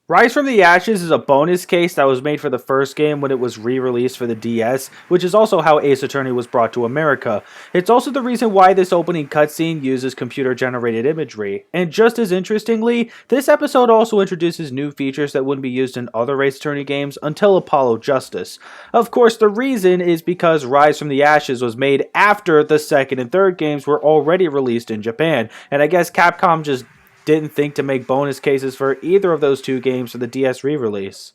Rise from the Ashes is a bonus case that was made for the first game when it was re-released for the DS, which is also how Ace Attorney was brought to America. It's also the reason why this opening cutscene uses computer-generated imagery. And just as interestingly, this episode also introduces new features that wouldn't be used in other Ace Attorney games until Apollo Justice. Of course, the reason is because Rise from the Ashes was made after the second and third games were already released in Japan, and I guess Capcom just didn't think to make bonus cases for either of those two games for the DS re-release.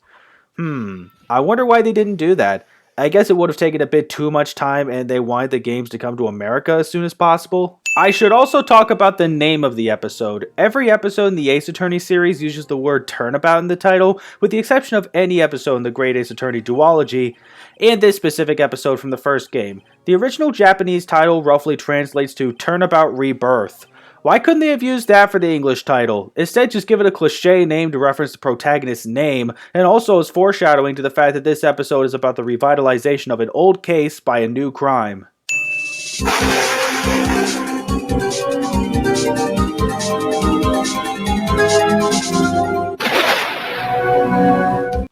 I wonder why they didn't do that. I guess it would have taken a bit too much time and they wanted the games to come to America as soon as possible. I should also talk about the name of the episode. Every episode in the Ace Attorney series uses the word turnabout in the title, with the exception of any episode in the Great Ace Attorney duology, and this specific episode from the first game. The original Japanese title roughly translates to Turnabout Rebirth. Why couldn't they have used that for the English title? Instead, just give it a cliche name to reference the protagonist's name, and also as foreshadowing to the fact that this episode is about the revitalization of an old case by a new crime.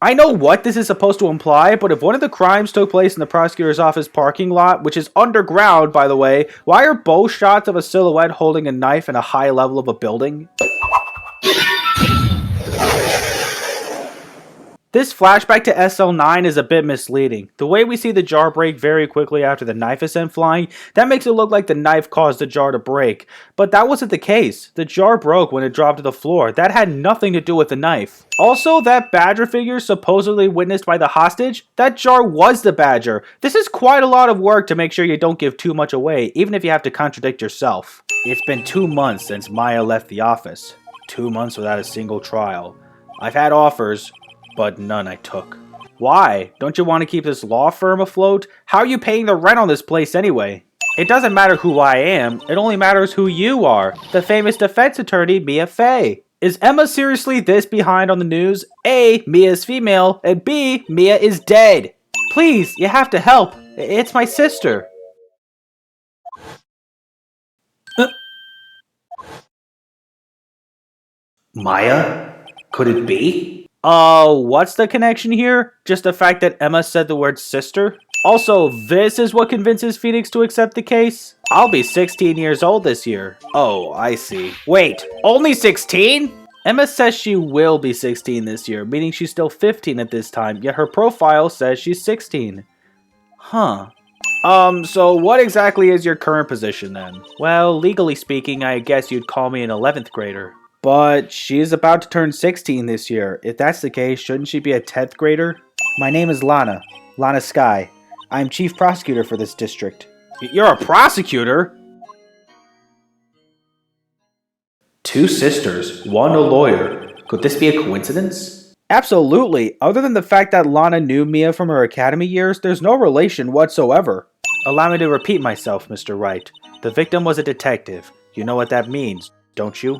I know what this is supposed to imply, but if one of the crimes took place in the prosecutor's office parking lot, which is underground by the way, why are both shots of a silhouette holding a knife in a high level of a building? This flashback to SL9 is a bit misleading. The way we see the jar break very quickly after the knife is sent flying, that makes it look like the knife caused the jar to break. But that wasn't the case. The jar broke when it dropped to the floor. That had nothing to do with the knife. Also, that badger figure supposedly witnessed by the hostage, that jar was the badger. This is quite a lot of work to make sure you don't give too much away, even if you have to contradict yourself. It's been 2 months since Maya left the office. 2 months without a single trial. I've had offers, but none I took. Why? Don't you want to keep this law firm afloat? How are you paying the rent on this place anyway? It doesn't matter who I am, it only matters who you are. The famous defense attorney, Mia Fey. Is Emma seriously this behind on the news? A, Mia is female, and B, Mia is dead. Please, you have to help. It's my sister. Maya? Could it be? What's the connection here? Just the fact that Emma said the word sister? Also, this is what convinces Phoenix to accept the case? I'll be 16 years old this year. Oh, I see. Wait, only 16? Emma says she will be 16 this year, meaning she's still 15 at this time, yet her profile says she's 16. Huh. So what exactly is your current position then? Well, legally speaking, I guess you'd call me an 11th grader. But she's about to turn 16 this year. If that's the case, shouldn't she be a 10th grader? My name is Lana. Lana Sky. I'm chief prosecutor for this district. You're a prosecutor? 2 sisters, 1 a lawyer. Could this be a coincidence? Absolutely. Other than the fact that Lana knew Mia from her academy years, there's no relation whatsoever. Allow me to repeat myself, Mr. Wright. The victim was a detective. You know what that means, don't you?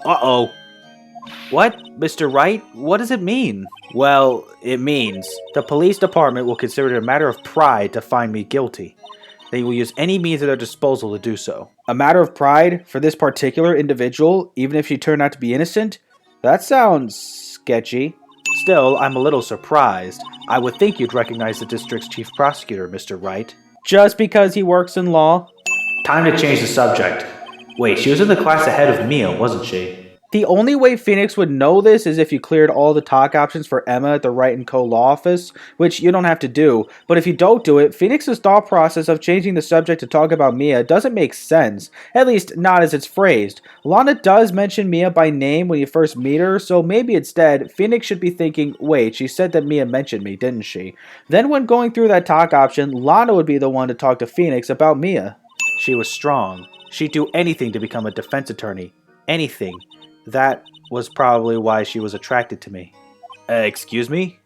Uh-oh. What? Mr. Wright? What does it mean? Well, it means the police department will consider it a matter of pride to find me guilty. They will use any means at their disposal to do so. A matter of pride for this particular individual, even if she turned out to be innocent? That sounds sketchy. Still, I'm a little surprised. I would think you'd recognize the district's chief prosecutor, Mr. Wright. Just because he works in law? Time to change the subject. Wait, she was in the class ahead of Mia, wasn't she? The only way Phoenix would know this is if you cleared all the talk options for Emma at the Wright & Co. law office, which you don't have to do. But if you don't do it, Phoenix's thought process of changing the subject to talk about Mia doesn't make sense. At least, not as it's phrased. Lana does mention Mia by name when you first meet her, so maybe instead, Phoenix should be thinking, wait, she said that Mia mentioned me, didn't she? Then when going through that talk option, Lana would be the one to talk to Phoenix about Mia. She was strong. She'd do anything to become a defense attorney. Anything. That was probably why she was attracted to me. Excuse me?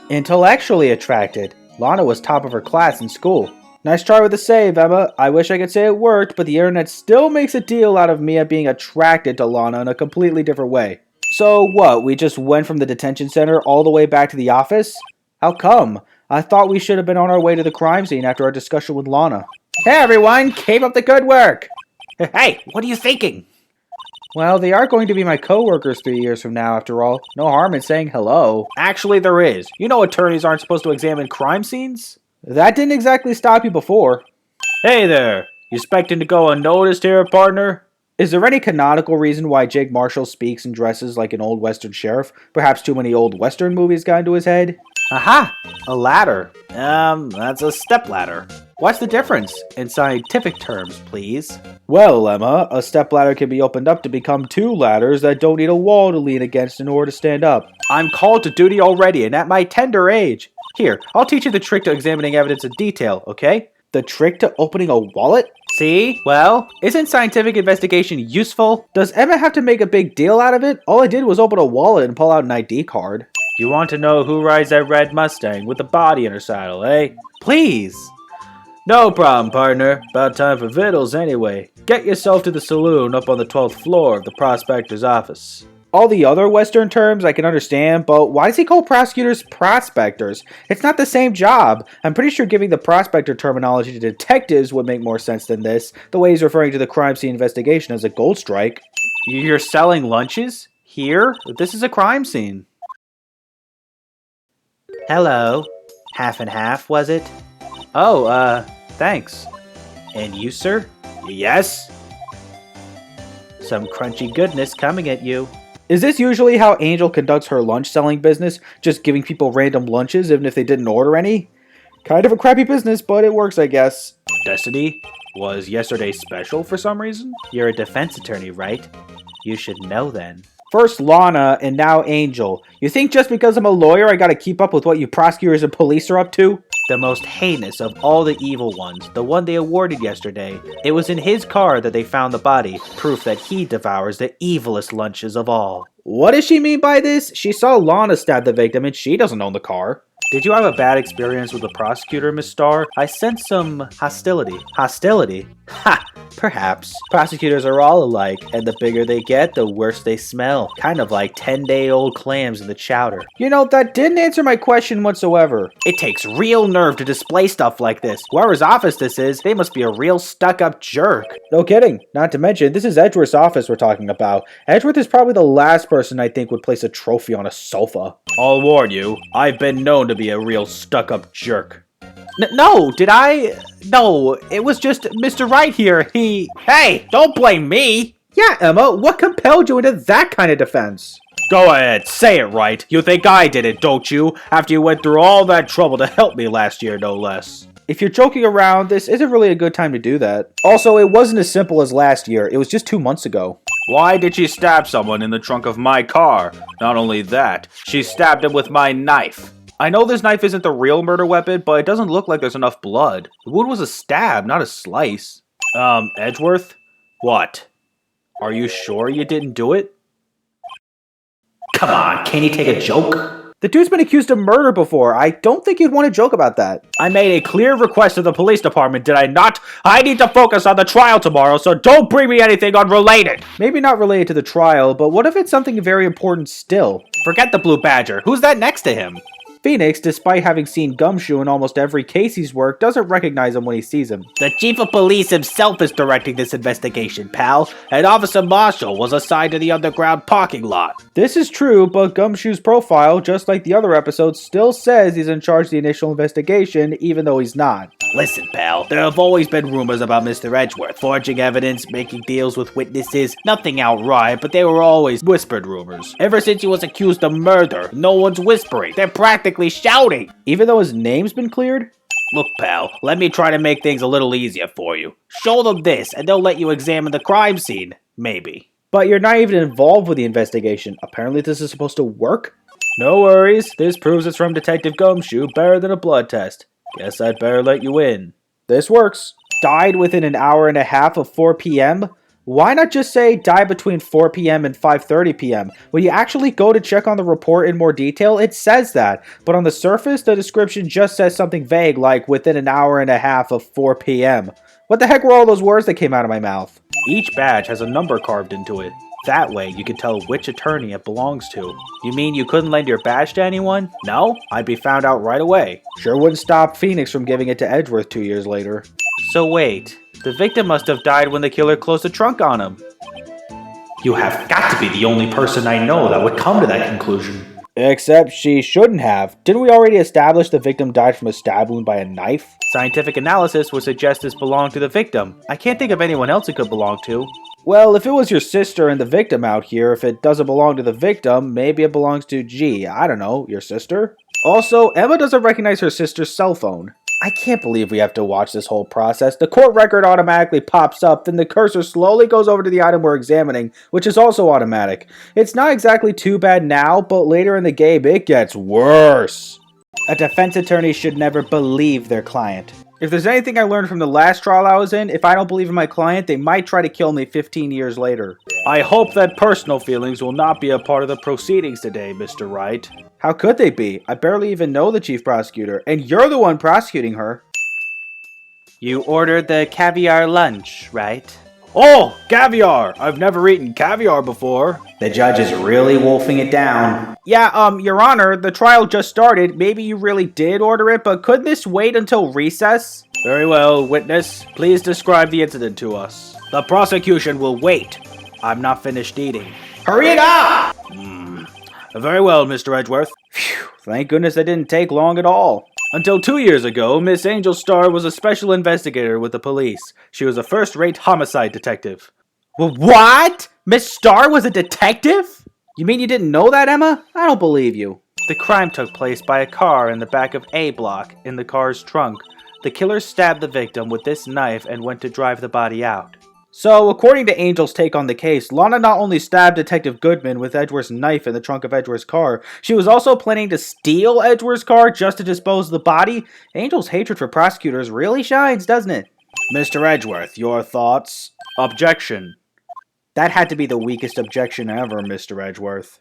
Intellectually attracted. Lana was top of her class in school. Nice try with the save, Emma. I wish I could say it worked, but the internet still makes a deal out of Mia being attracted to Lana in a completely different way. So what, we just went from the detention center all the way back to the office? How come? I thought we should have been on our way to the crime scene after our discussion with Lana. Hey everyone, keep up the good work! Hey, what are you thinking? Well, they are going to be my coworkers 3 years from now, after all. No harm in saying hello. Actually, there is. You know attorneys aren't supposed to examine crime scenes? That didn't exactly stop you before. Hey there! You expecting to go unnoticed here, partner? Is there any canonical reason why Jake Marshall speaks and dresses like an old Western sheriff? Perhaps too many old Western movies got into his head? Aha! A ladder. That's a stepladder. What's the difference? In scientific terms, please. Well, Emma, a stepladder can be opened up to become 2 ladders that don't need a wall to lean against in order to stand up. I'm called to duty already, and at my tender age. Here, I'll teach you the trick to examining evidence in detail, okay? The trick to opening a wallet? See? Well, isn't scientific investigation useful? Does Emma have to make a big deal out of it? All I did was open a wallet and pull out an ID card. You want to know who rides that red Mustang with the body in her saddle, eh? Please! No problem, partner. About time for vittles anyway. Get yourself to the saloon up on the 12th floor of the prospector's office. All the other Western terms I can understand, but why does he call prosecutors prospectors? It's not the same job. I'm pretty sure giving the prospector terminology to detectives would make more sense than this, the way he's referring to the crime scene investigation as a gold strike. You're selling lunches? Here? This is a crime scene. Hello. Half and half, was it? Oh, thanks. And you, sir? Yes? Some crunchy goodness coming at you. Is this usually how Angel conducts her lunch selling business? Just giving people random lunches even if they didn't order any? Kind of a crappy business, but it works, I guess. Destiny? Was yesterday special for some reason? You're a defense attorney, right? You should know then. First Lana, and now Angel. You think just because I'm a lawyer I gotta keep up with what you prosecutors and police are up to? The most heinous of all the evil ones, the one they awarded yesterday. It was in his car that they found the body, proof that he devours the evilest lunches of all. What does she mean by this? She saw Lana stab the victim and she doesn't own the car. Did you have a bad experience with the prosecutor, Miss Starr? I sense some hostility. Hostility? Ha! Perhaps. Prosecutors are all alike, and the bigger they get, the worse they smell. Kind of like 10-day-old clams in the chowder. You know, that didn't answer my question whatsoever. It takes real nerve to display stuff like this. Whoever's office this is, they must be a real stuck-up jerk. No kidding. Not to mention, this is Edgeworth's office we're talking about. Edgeworth is probably the last person I think would place a trophy on a sofa. I'll warn you, I've been known to be a real stuck-up jerk. No, did I? No, it was just Mr. Wright here. Hey, don't blame me. Yeah, Emma, what compelled you into that kind of defense? Go ahead, say it right. You think I did it, don't you? After you went through all that trouble to help me last year, no less. If you're joking around, this isn't really a good time to do that. Also, it wasn't as simple as last year. It was just 2 months ago. Why did she stab someone in the trunk of my car? Not only that, she stabbed him with my knife. I know this knife isn't the real murder weapon, but it doesn't look like there's enough blood. The wound was a stab, not a slice. Edgeworth? What? Are you sure you didn't do it? Come on, can't you take a joke? The dude's been accused of murder before. I don't think you'd want to joke about that. I made a clear request to the police department, did I not? I need to focus on the trial tomorrow, so don't bring me anything unrelated. Maybe not related to the trial, but what if it's something very important still? Forget the Blue Badger. Who's that next to him? Phoenix, despite having seen Gumshoe in almost every case he's worked, doesn't recognize him when he sees him. The chief of police himself is directing this investigation, pal, and Officer Marshall was assigned to the underground parking lot. This is true, but Gumshoe's profile, just like the other episodes, still says he's in charge of the initial investigation, even though he's not. Listen, pal, there have always been rumors about Mr. Edgeworth, forging evidence, making deals with witnesses, nothing outright, but they were always whispered rumors. Ever since he was accused of murder, no one's whispering, they're practically shouting. Even though his name's been cleared? Look, pal, let me try to make things a little easier for you. Show them this, and they'll let you examine the crime scene. Maybe. But you're not even involved with the investigation. Apparently this is supposed to work? No worries. This proves it's from Detective Gumshoe, better than a blood test. Guess I'd better let you in. This works. Died within an hour and a half of 4 p.m.? Why not just say died between 4 p.m. and 5:30 p.m.? When you actually go to check on the report in more detail, it says that. But on the surface, the description just says something vague like within an hour and a half of 4 p.m. What the heck were all those words that came out of my mouth? Each badge has a number carved into it. That way, you can tell which attorney it belongs to. You mean you couldn't lend your badge to anyone? No? I'd be found out right away. Sure wouldn't stop Phoenix from giving it to Edgeworth 2 years later. So wait, the victim must have died when the killer closed the trunk on him. You have got to be the only person I know that would come to that conclusion. Except she shouldn't have. Didn't we already establish the victim died from a stab wound by a knife? Scientific analysis would suggest this belonged to the victim. I can't think of anyone else it could belong to. Well, if it was your sister and the victim out here, if it doesn't belong to the victim, maybe it belongs to I don't know, your sister? Also, Emma doesn't recognize her sister's cell phone. I can't believe we have to watch this whole process. The court record automatically pops up, then the cursor slowly goes over to the item we're examining, which is also automatic. It's not exactly too bad now, but later in the game, it gets worse. A defense attorney should never believe their client. If there's anything I learned from the last trial I was in, if I don't believe in my client, they might try to kill me 15 years later. I hope that personal feelings will not be a part of the proceedings today, Mr. Wright. How could they be? I barely even know the chief prosecutor, and you're the one prosecuting her. You ordered the caviar lunch, right? Oh, caviar! I've never eaten caviar before. The judge is really wolfing it down. Yeah, Your Honor, the trial just started. Maybe you really did order it, but couldn't this wait until recess? Very well, witness. Please describe the incident to us. The prosecution will wait. I'm not finished eating. Hurry it up! Very well, Mr. Edgeworth. Phew, thank goodness that didn't take long at all. Until 2 years ago, Miss Angel Starr was a special investigator with the police. She was a first-rate homicide detective. What? Miss Starr was a detective? You mean you didn't know that, Emma? I don't believe you. The crime took place by a car in the back of A block, in the car's trunk. The killer stabbed the victim with this knife and went to drive the body out. So, according to Angel's take on the case, Lana not only stabbed Detective Goodman with Edgeworth's knife in the trunk of Edgeworth's car, she was also planning to steal Edgeworth's car just to dispose of the body. Angel's hatred for prosecutors really shines, doesn't it? Mr. Edgeworth, your thoughts? Objection. That had to be the weakest objection ever, Mr. Edgeworth.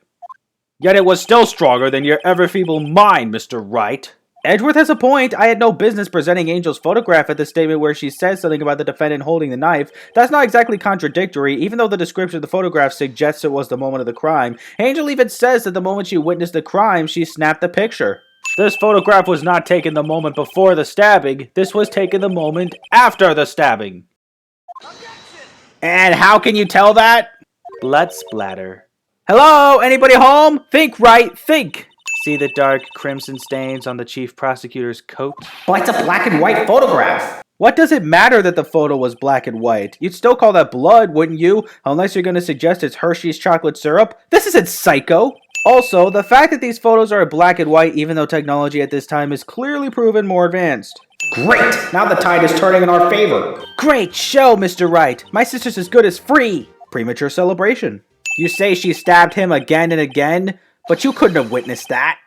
Yet it was still stronger than your ever-feeble mind, Mr. Wright. Edgeworth has a point. I had no business presenting Angel's photograph at the statement where she says something about the defendant holding the knife. That's not exactly contradictory, even though the description of the photograph suggests it was the moment of the crime. Angel even says that the moment she witnessed the crime, she snapped the picture. This photograph was not taken the moment before the stabbing. This was taken the moment after the stabbing. And how can you tell that? Blood splatter. Hello? Anybody home? Think, Wright, think. See the dark crimson stains on the chief prosecutor's coat? But it's a black and white photograph. What does it matter that the photo was black and white? You'd still call that blood, wouldn't you? Unless you're going to suggest it's Hershey's chocolate syrup. This isn't Psycho. Also, the fact that these photos are black and white, even though technology at this time is clearly proven more advanced. Great! Now the tide is turning in our favor. Great show, Mr. Wright. My sister's as good as free. Premature celebration. You say she stabbed him again and again? But you couldn't have witnessed that.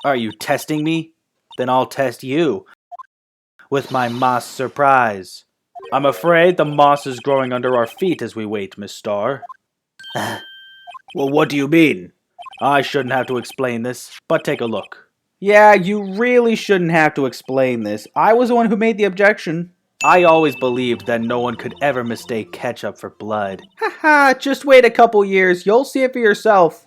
Are you testing me? Then I'll test you. With my moss surprise. I'm afraid the moss is growing under our feet as we wait, Miss Starr. Well, what do you mean? I shouldn't have to explain this, but take a look. Yeah, you really shouldn't have to explain this. I was the one who made the objection. I always believed that no one could ever mistake ketchup for blood. Haha, just wait a couple years. You'll see it for yourself.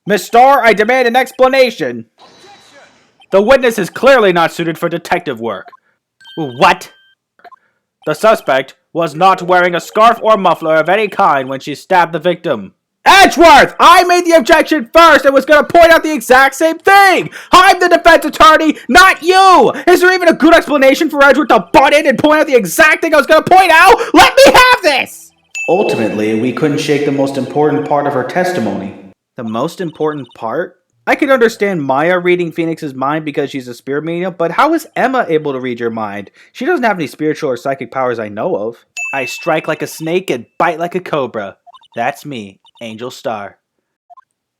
Miss Starr, I demand an explanation. The witness is clearly not suited for detective work. What? The suspect was not wearing a scarf or muffler of any kind when she stabbed the victim. Edgeworth! I made the objection first and was going to point out the exact same thing! I'm the defense attorney, not you! Is there even a good explanation for Edgeworth to butt in and point out the exact thing I was going to point out? Let me have this! Ultimately, we couldn't shake the most important part of her testimony. The most important part? I can understand Maya reading Phoenix's mind because she's a spirit medium, but how is Emma able to read your mind? She doesn't have any spiritual or psychic powers I know of. I strike like a snake and bite like a cobra. That's me, Angel Starr.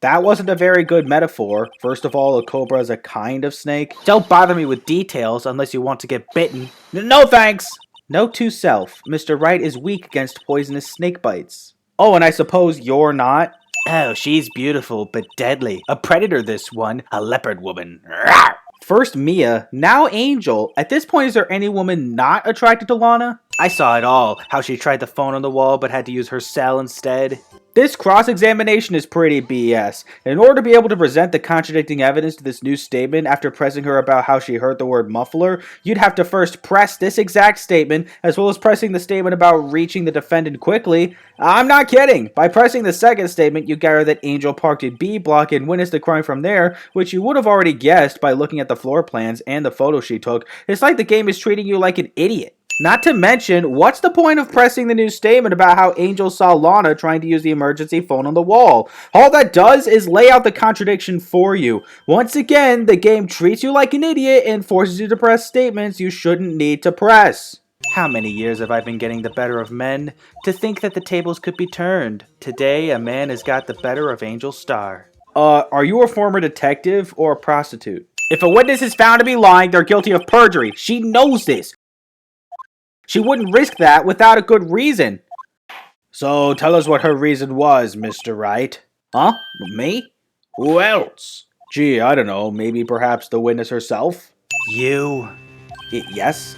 That wasn't a very good metaphor. First of all, a cobra is a kind of snake. Don't bother me with details unless you want to get bitten. No thanks! Note to self, Mr. Wright is weak against poisonous snake bites. Oh, and I suppose you're not? Oh, she's beautiful, but deadly. A predator, this one. A leopard woman. Rawr! First Mia, now Angel. At this point, is there any woman not attracted to Lana? I saw it all, how she tried the phone on the wall but had to use her cell instead. This cross-examination is pretty BS. In order to be able to present the contradicting evidence to this new statement after pressing her about how she heard the word muffler, you'd have to first press this exact statement, as well as pressing the statement about reaching the defendant quickly. I'm not kidding! By pressing the second statement, you gather that Angel parked in B block and witnessed the crime from there, which you would have already guessed by looking at the floor plans and the photo she took. It's like the game is treating you like an idiot. Not to mention, what's the point of pressing the new statement about how Angel saw Lana trying to use the emergency phone on the wall? All that does is lay out the contradiction for you. Once again, the game treats you like an idiot and forces you to press statements you shouldn't need to press. How many years have I been getting the better of men? To think that the tables could be turned. Today, a man has got the better of Angel Starr. Are you a former detective or a prostitute? If a witness is found to be lying, they're guilty of perjury. She knows this. She wouldn't risk that without a good reason. So tell us what her reason was, Mr. Wright. Huh? Me? Who else? Gee, I don't know. Maybe perhaps the witness herself? You. Yes?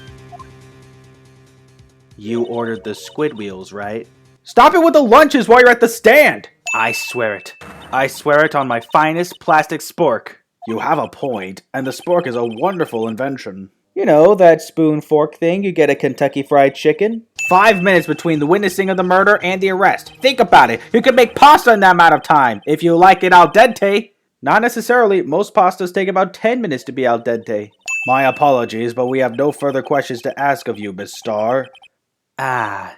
You ordered the squid wheels, right? Stop it with the lunches while you're at the stand! I swear it. I swear it on my finest plastic spork. You have a point, and the spork is a wonderful invention. You know, that spoon-fork thing you get at Kentucky Fried Chicken? 5 minutes between the witnessing of the murder and the arrest. Think about it. You could make pasta in that amount of time, if you like it al dente. Not necessarily. Most pastas take about 10 minutes to be al dente. My apologies, but we have no further questions to ask of you, Miss Starr. Ah.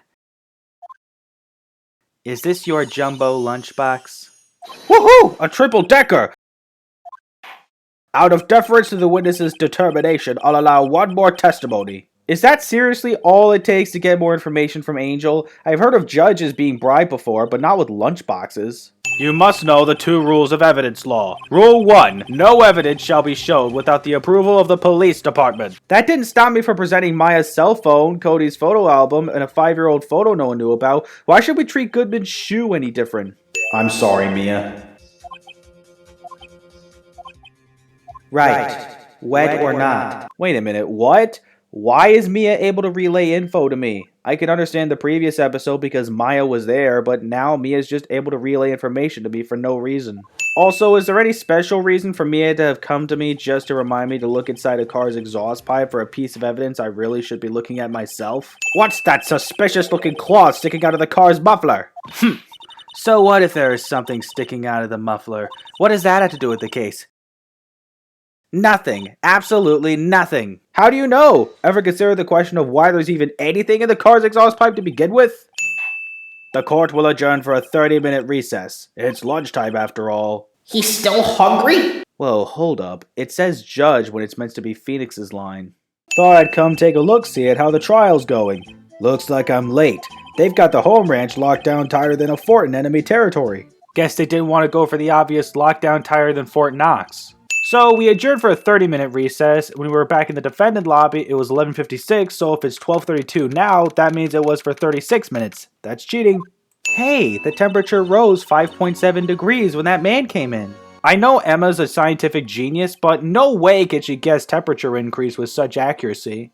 Is this your jumbo lunchbox? Woohoo! A triple-decker! Out of deference to the witness's determination, I'll allow one more testimony. Is that seriously all it takes to get more information from Angel? I've heard of judges being bribed before, but not with lunchboxes. You must know the 2 rules of evidence law. Rule 1. No evidence shall be shown without the approval of the police department. That didn't stop me from presenting Maya's cell phone, Cody's photo album, and a 5-year-old photo no one knew about. Why should we treat Goodman's shoe any different? I'm sorry, Mia. Right. Wet or not. Wait a minute, what? Why is Mia able to relay info to me? I can understand the previous episode because Maya was there, but now Mia's just able to relay information to me for no reason. Also, is there any special reason for Mia to have come to me just to remind me to look inside a car's exhaust pipe for a piece of evidence I really should be looking at myself? What's that suspicious looking claw sticking out of the car's muffler? So what if there is something sticking out of the muffler? What does that have to do with the case? Nothing. Absolutely nothing. How do you know? Ever consider the question of why there's even anything in the car's exhaust pipe to begin with? The court will adjourn for a 30-minute recess. It's lunchtime after all. He's still hungry? Whoa, hold up. It says judge when it's meant to be Phoenix's line. Thought I'd come take a look-see at how the trial's going. Looks like I'm late. They've got the home ranch locked down tighter than a fort in enemy territory. Guess they didn't want to go for the obvious lockdown tighter than Fort Knox. So we adjourned for a 30-minute recess. When we were back in the defendant lobby, it was 11:56, so if it's 12:32 now, that means it was for 36 minutes. That's cheating. Hey, the temperature rose 5.7 degrees when that man came in. I know Emma's a scientific genius, but no way can she guess temperature increase with such accuracy.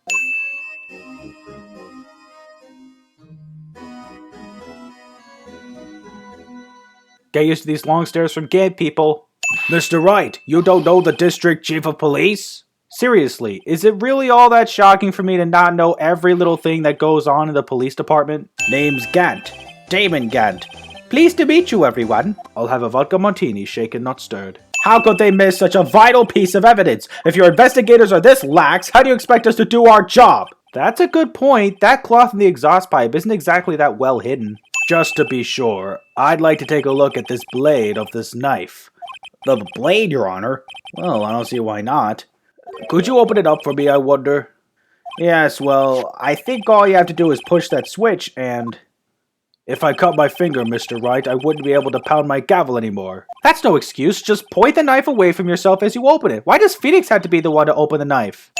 Get used to these long stairs from Gant, people. Mr. Wright, you don't know the district chief of police? Seriously, is it really all that shocking for me to not know every little thing that goes on in the police department? Name's Gant. Damon Gant. Pleased to meet you, everyone. I'll have a vodka martini, shaken not stirred. How could they miss such a vital piece of evidence? If your investigators are this lax, how do you expect us to do our job? That's a good point. That cloth in the exhaust pipe isn't exactly that well hidden. Just to be sure, I'd like to take a look at this blade of this knife. The blade, Your Honor? Well, I don't see why not. Could you open it up for me, I wonder? Yes, well, I think all you have to do is push that switch and... If I cut my finger, Mr. Wright, I wouldn't be able to pound my gavel anymore. That's no excuse. Just point the knife away from yourself as you open it. Why does Phoenix have to be the one to open the knife?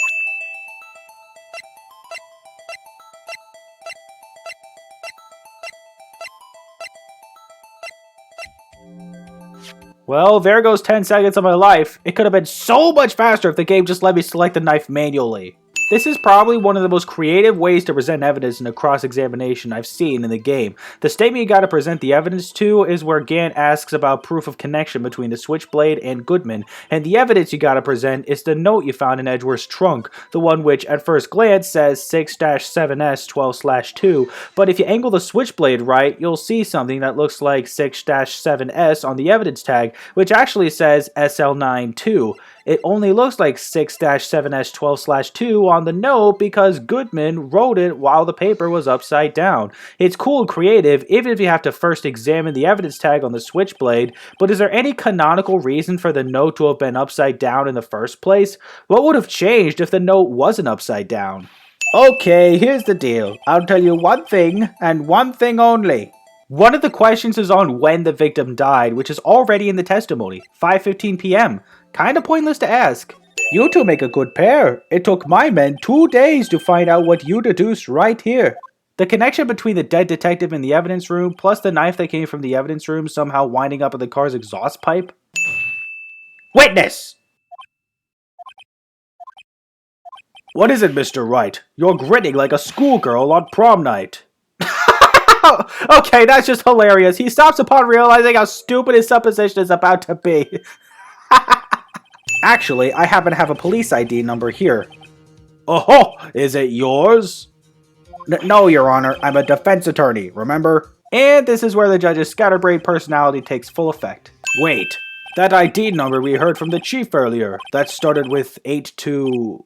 Well, there goes 10 seconds of my life. It could have been so much faster if the game just let me select the knife manually. This is probably one of the most creative ways to present evidence in a cross-examination I've seen in the game. The statement you gotta present the evidence to is where Gant asks about proof of connection between the Switchblade and Goodman, and the evidence you gotta present is the note you found in Edgeworth's trunk, the one which at first glance says 6-7S12/2, but if you angle the Switchblade right, you'll see something that looks like 6-7S on the evidence tag, which actually says SL92. It only looks like 6-7S12/2 on the note because Goodman wrote it while the paper was upside down. It's cool and creative, even if you have to first examine the evidence tag on the Switchblade, but is there any canonical reason for the note to have been upside down in the first place? What would have changed if the note wasn't upside down? Okay, here's the deal. I'll tell you one thing, and one thing only. One of the questions is on when the victim died, which is already in the testimony, 5:15 p.m. Kinda pointless to ask. You two make a good pair. It took my men 2 days to find out what you deduced right here. The connection between the dead detective in the evidence room plus the knife that came from the evidence room somehow winding up in the car's exhaust pipe? Witness! What is it, Mr. Wright? You're grinning like a schoolgirl on prom night. Okay, that's just hilarious. He stops upon realizing how stupid his supposition is about to be. Actually, I happen to have a police ID number here. Oh, is it yours? No, Your Honor. I'm a defense attorney, remember? And this is where the judge's scatterbrained personality takes full effect. Wait, that ID number we heard from the chief earlier, that started with 82...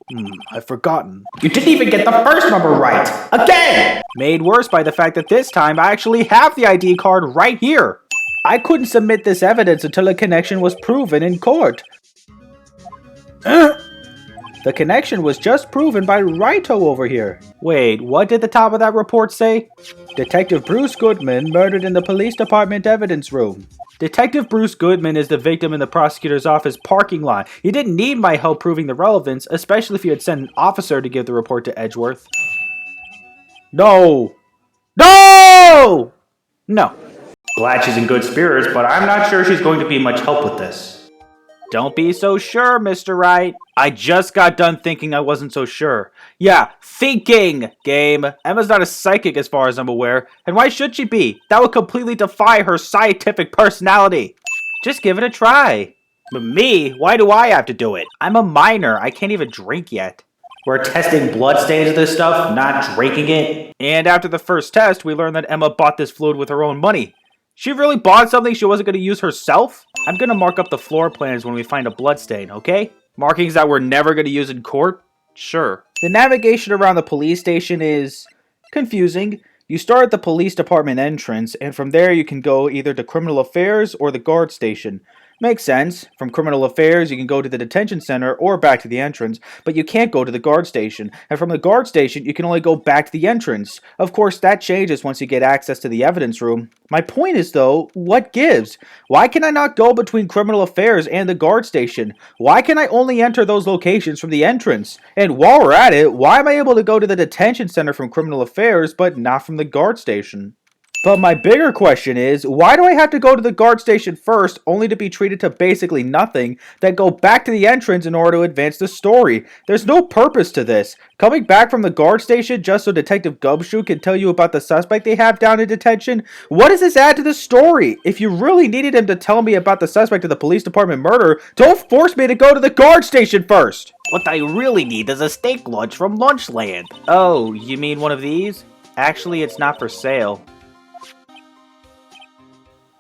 I've forgotten. You didn't even get the first number right. Again! Made worse by the fact that this time I actually have the ID card right here. I couldn't submit this evidence until a connection was proven in court. The connection was just proven by Wrighto over here. Wait, what did the top of that report say? Detective Bruce Goodman murdered in the police department evidence room. Detective Bruce Goodman is the victim in the prosecutor's office parking lot. You didn't need my help proving the relevance, especially if you had sent an officer to give the report to Edgeworth. No! No! No. Glad she's in good spirits, but I'm not sure she's going to be much help with this. Don't be so sure, Mr. Wright. I just got done thinking I wasn't so sure. Yeah, thinking, game. Emma's not a psychic as far as I'm aware. And why should she be? That would completely defy her scientific personality. Just give it a try. But me? Why do I have to do it? I'm a minor. I can't even drink yet. We're testing bloodstains of this stuff, not drinking it. And after the first test, we learned that Emma bought this fluid with her own money. She really bought something she wasn't going to use herself? I'm going to mark up the floor plans when we find a bloodstain, okay? Markings that we're never going to use in court? Sure. The navigation around the police station is confusing. You start at the police department entrance, and from there you can go either to criminal affairs or the guard station. Makes sense. From criminal affairs, you can go to the detention center or back to the entrance, but you can't go to the guard station. And from the guard station, you can only go back to the entrance. Of course, that changes once you get access to the evidence room. My point is, though, what gives? Why can I not go between criminal affairs and the guard station? Why can I only enter those locations from the entrance? And while we're at it, why am I able to go to the detention center from criminal affairs, but not from the guard station? But my bigger question is, why do I have to go to the guard station first, only to be treated to basically nothing, then go back to the entrance in order to advance the story? There's no purpose to this. Coming back from the guard station just so Detective Gumshoe can tell you about the suspect they have down in detention? What does this add to the story? If you really needed him to tell me about the suspect of the police department murder, don't force me to go to the guard station first! What I really need is a steak lunch from Lunchland. Oh, you mean one of these? Actually, it's not for sale.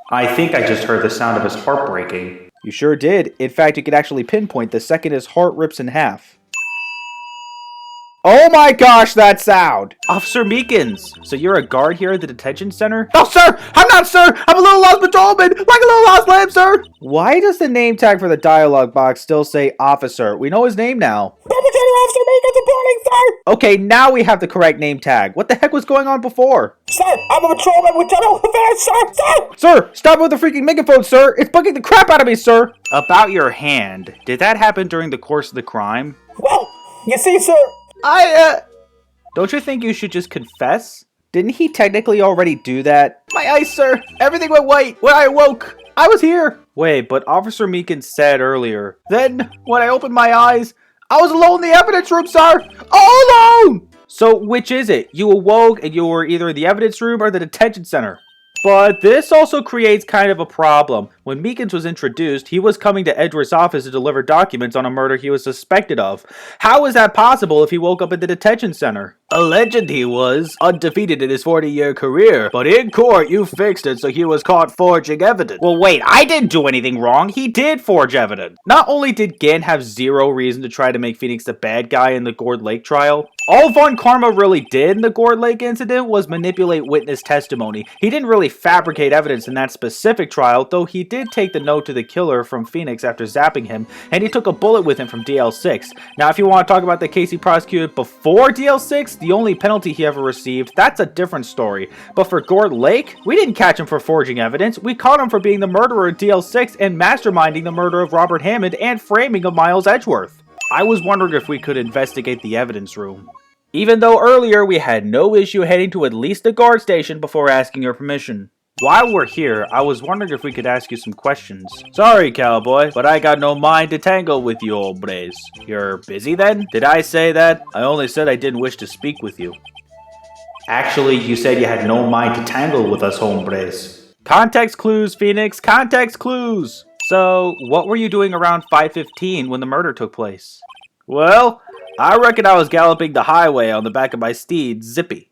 I think I just heard the sound of his heart breaking. You sure did. In fact, you could actually pinpoint the second his heart rips in half. Oh my gosh, that sound! Officer Meekins, so you're a guard here at the detention center? No, sir! I'm not, sir! I'm a little lost patrolman! Like a little lost lamb, sir! Why does the name tag for the dialogue box still say officer? We know his name now. Perpetrator Officer Meekins reporting, sir! Okay, now we have the correct name tag. What the heck was going on before? Sir, I'm a patrolman with general affairs, sir! Sir! Sir, stop with the freaking megaphone, sir! It's bugging the crap out of me, sir! About your hand, did that happen during the course of the crime? Well, you see, sir... Don't you think you should just confess? Didn't he technically already do that? My eyes, sir! Everything went white when I awoke! I was here! Wait, but Officer Meekins said earlier. Then, when I opened my eyes, I was alone in the evidence room, sir! All alone! So which is it? You awoke and you were either in the evidence room or the detention center. But this also creates kind of a problem. When Meekins was introduced, he was coming to Edward's office to deliver documents on a murder he was suspected of. How is that possible if he woke up at the detention center? Alleged he was, undefeated in his 40-year career, but in court you fixed it so he was caught forging evidence. Well wait, I didn't do anything wrong, he did forge evidence. Not only did Gant have zero reason to try to make Phoenix the bad guy in the Gord Lake trial, all Von Karma really did in the Gord Lake incident was manipulate witness testimony. He didn't really fabricate evidence in that specific trial, though he did take the note to the killer from Phoenix after zapping him, and he took a bullet with him from DL6. Now if you want to talk about the case he prosecuted before DL6, the only penalty he ever received, that's a different story. But for Gord Lake, we didn't catch him for forging evidence, we caught him for being the murderer in DL6 and masterminding the murder of Robert Hammond and framing of Miles Edgeworth. I was wondering if we could investigate the evidence room. Even though earlier we had no issue heading to at least the guard station before asking your permission. While we're here, I was wondering if we could ask you some questions. Sorry, cowboy, but I got no mind to tangle with you, hombres. You're busy then? Did I say that? I only said I didn't wish to speak with you. Actually, you said you had no mind to tangle with us, hombres. Context clues, Phoenix, context clues! So, what were you doing around 5:15 when the murder took place? Well, I reckon I was galloping the highway on the back of my steed, Zippy.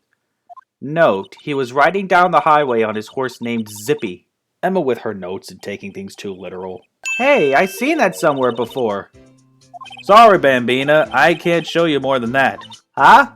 Note, he was riding down the highway on his horse named Zippy. Emma with her notes and taking things too literal. Hey, I seen that somewhere before. Sorry, Bambina, I can't show you more than that. Huh?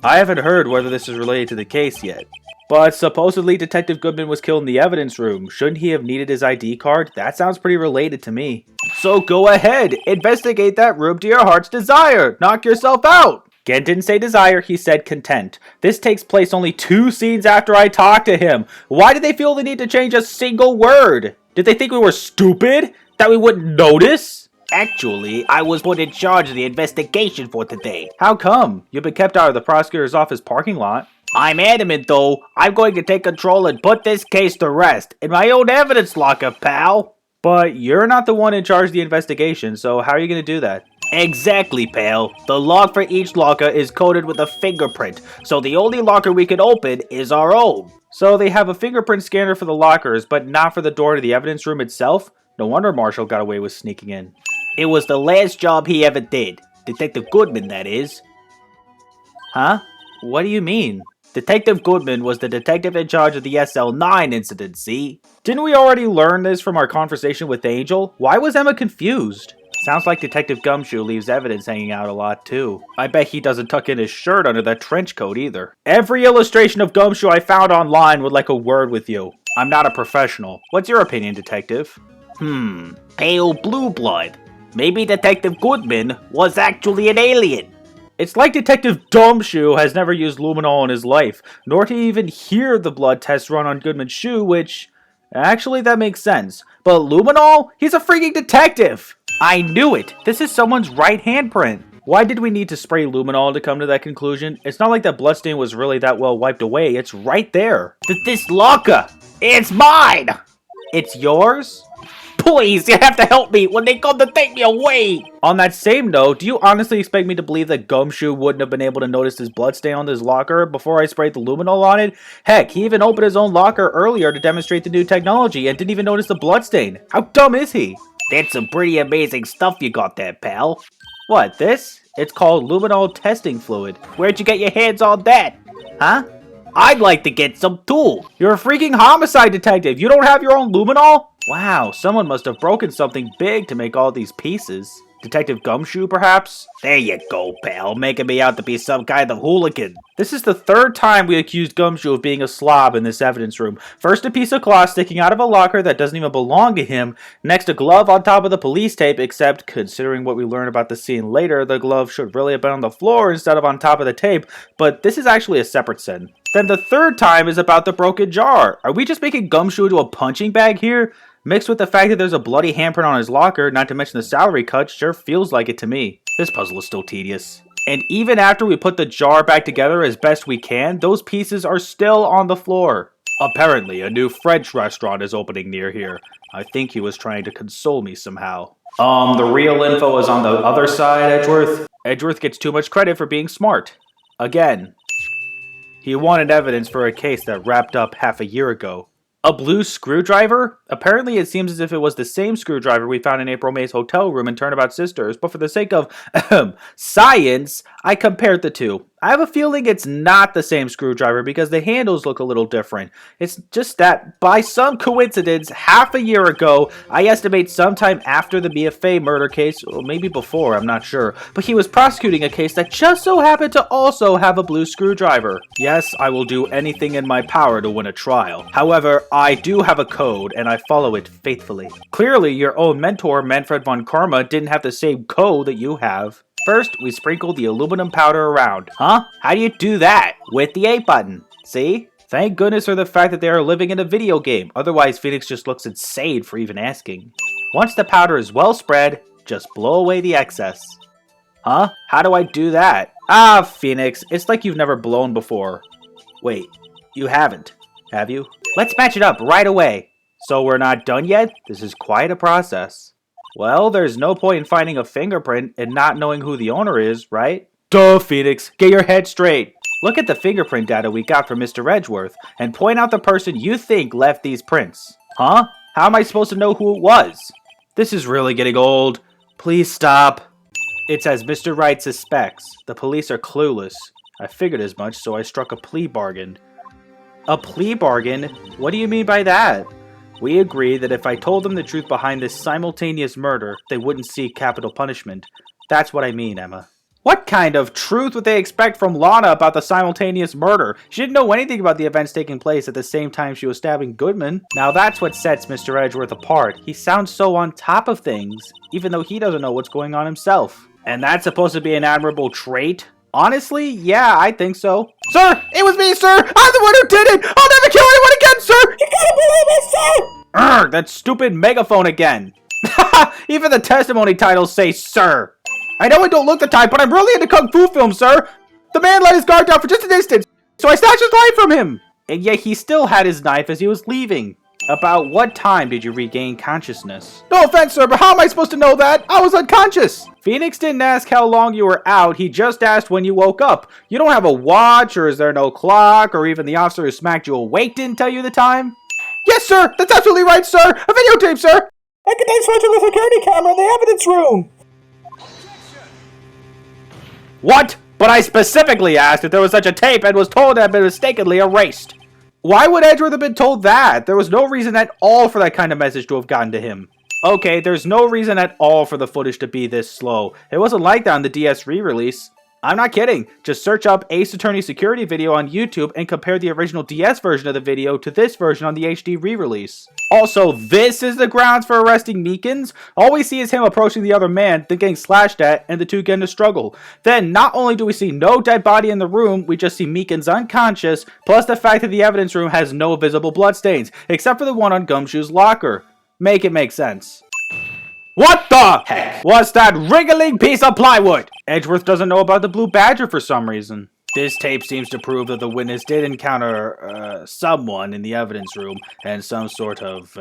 I haven't heard whether this is related to the case yet. But supposedly Detective Goodman was killed in the evidence room. Shouldn't he have needed his ID card? That sounds pretty related to me. So go ahead, investigate that room to your heart's desire. Knock yourself out. Gent didn't say desire, he said content. This takes place only 2 scenes after I talked to him. Why did they feel the need to change a single word? Did they think we were stupid? That we wouldn't notice? Actually, I was put in charge of the investigation for today. How come? You've been kept out of the prosecutor's office parking lot. I'm adamant, though. I'm going to take control and put this case to rest. In my own evidence locker, pal. But you're not the one in charge of the investigation, so how are you going to do that? Exactly, pal. The log for each locker is coded with a fingerprint, so the only locker we can open is our own. So they have a fingerprint scanner for the lockers, but not for the door to the evidence room itself? No wonder Marshall got away with sneaking in. It was the last job he ever did. Detective Goodman, that is. Huh? What do you mean? Detective Goodman was the detective in charge of the SL9 incident, see? Didn't we already learn this from our conversation with Angel? Why was Emma confused? Sounds like Detective Gumshoe leaves evidence hanging out a lot too. I bet he doesn't tuck in his shirt under that trench coat either. Every illustration of Gumshoe I found online would like a word with you. I'm not a professional. What's your opinion, Detective? Pale blue blood. Maybe Detective Goodman was actually an alien. It's like Detective Gumshoe has never used luminol in his life, nor to even hear the blood test run on Goodman's shoe, which... Actually, that makes sense. But luminol? He's a freaking detective! I knew it! This is someone's right handprint. Why did we need to spray luminol to come to that conclusion? It's not like that bloodstain was really that well wiped away. It's right there. This locker! It's mine! It's yours? Please, you have to help me when they come to take me away! On that same note, do you honestly expect me to believe that Gumshoe wouldn't have been able to notice this bloodstain on his locker before I sprayed the luminol on it? Heck, he even opened his own locker earlier to demonstrate the new technology and didn't even notice the bloodstain. How dumb is he? That's some pretty amazing stuff you got there, pal. What, this? It's called luminol testing fluid. Where'd you get your hands on that? Huh? I'd like to get some too. You're a freaking homicide detective. You don't have your own luminol? Wow, someone must have broken something big to make all these pieces. Detective Gumshoe, perhaps? There you go, pal, making me out to be some kind of hooligan. This is the 3rd time we accused Gumshoe of being a slob in this evidence room. First a piece of cloth sticking out of a locker that doesn't even belong to him. Next a glove on top of the police tape, except, considering what we learn about the scene later, the glove should really have been on the floor instead of on top of the tape. But this is actually a separate sin. Then the 3rd time is about the broken jar. Are we just making Gumshoe into a punching bag here? Mixed with the fact that there's a bloody handprint on his locker, not to mention the salary cut, sure feels like it to me. This puzzle is still tedious. And even after we put the jar back together as best we can, those pieces are still on the floor. Apparently, a new French restaurant is opening near here. I think he was trying to console me somehow. The real info is on the other side, Edgeworth. Edgeworth gets too much credit for being smart. Again. He wanted evidence for a case that wrapped up half a year ago. A blue screwdriver? Apparently it seems as if it was the same screwdriver we found in April May's hotel room in Turnabout Sisters, but for the sake of science, I compared the two. I have a feeling it's not the same screwdriver because the handles look a little different. It's just that, by some coincidence, half a year ago, I estimate sometime after the Mia Fey murder case, or maybe before, I'm not sure, but he was prosecuting a case that just so happened to also have a blue screwdriver. Yes, I will do anything in my power to win a trial. However, I do have a code, and I follow it faithfully. Clearly, your own mentor, Manfred von Karma, didn't have the same code that you have. First, we sprinkle the aluminum powder around. Huh? How do you do that? With the A button. See? Thank goodness for the fact that they are living in a video game. Otherwise, Phoenix just looks insane for even asking. Once the powder is well spread, just blow away the excess. Huh? How do I do that? Ah, Phoenix, it's like you've never blown before. Wait, you haven't, have you? Let's match it up right away. So we're not done yet? This is quite a process. Well, there's no point in finding a fingerprint and not knowing who the owner is, right? Duh, Phoenix. Get your head straight. Look at the fingerprint data we got from Mr. Edgeworth and point out the person you think left these prints. Huh? How am I supposed to know who it was? This is really getting old. Please stop. It's as Mr. Wright suspects. The police are clueless. I figured as much, so I struck a plea bargain. A plea bargain? What do you mean by that? We agreed that if I told them the truth behind this simultaneous murder, they wouldn't seek capital punishment. That's what I mean, Emma. What kind of truth would they expect from Lana about the simultaneous murder? She didn't know anything about the events taking place at the same time she was stabbing Goodman. Now that's what sets Mr. Edgeworth apart. He sounds so on top of things, even though he doesn't know what's going on himself. And that's supposed to be an admirable trait? Honestly, yeah, I think so. Sir, it was me, sir! I'm the one who did it! I'll never kill anyone again, sir! You gotta believe me, sir! That stupid megaphone again. Even the testimony titles say sir. I know I don't look the type, but I'm really into kung fu films, sir! The man let his guard down for just an instant, so I snatched his life from him! And yet he still had his knife as he was leaving. About what time did you regain consciousness? No offense, sir, but how am I supposed to know that? I was unconscious! Phoenix didn't ask how long you were out, he just asked when you woke up. You don't have a watch, or is there no clock, or even the officer who smacked you awake didn't tell you the time? Yes, sir! That's absolutely right, sir! A videotape, sir! I can take with a security camera in the evidence room! What? But I specifically asked if there was such a tape and was told it had been mistakenly erased. Why would Edgeworth have been told that? There was no reason at all for that kind of message to have gotten to him. Okay, there's no reason at all for the footage to be this slow. It wasn't like that on the DS re-release. I'm not kidding. Just search up Ace Attorney security video on YouTube and compare the original DS version of the video to this version on the HD re-release. Also, this is the grounds for arresting Meekins. All we see is him approaching the other man, then getting slashed at, and the two get in a struggle. Then, not only do we see no dead body in the room, we just see Meekins unconscious, plus the fact that the evidence room has no visible bloodstains, except for the one on Gumshoe's locker. Make it make sense. What the heck was that wriggling piece of plywood? Edgeworth doesn't know about the Blue Badger for some reason. This tape seems to prove that the witness did encounter, someone in the evidence room, and some sort of,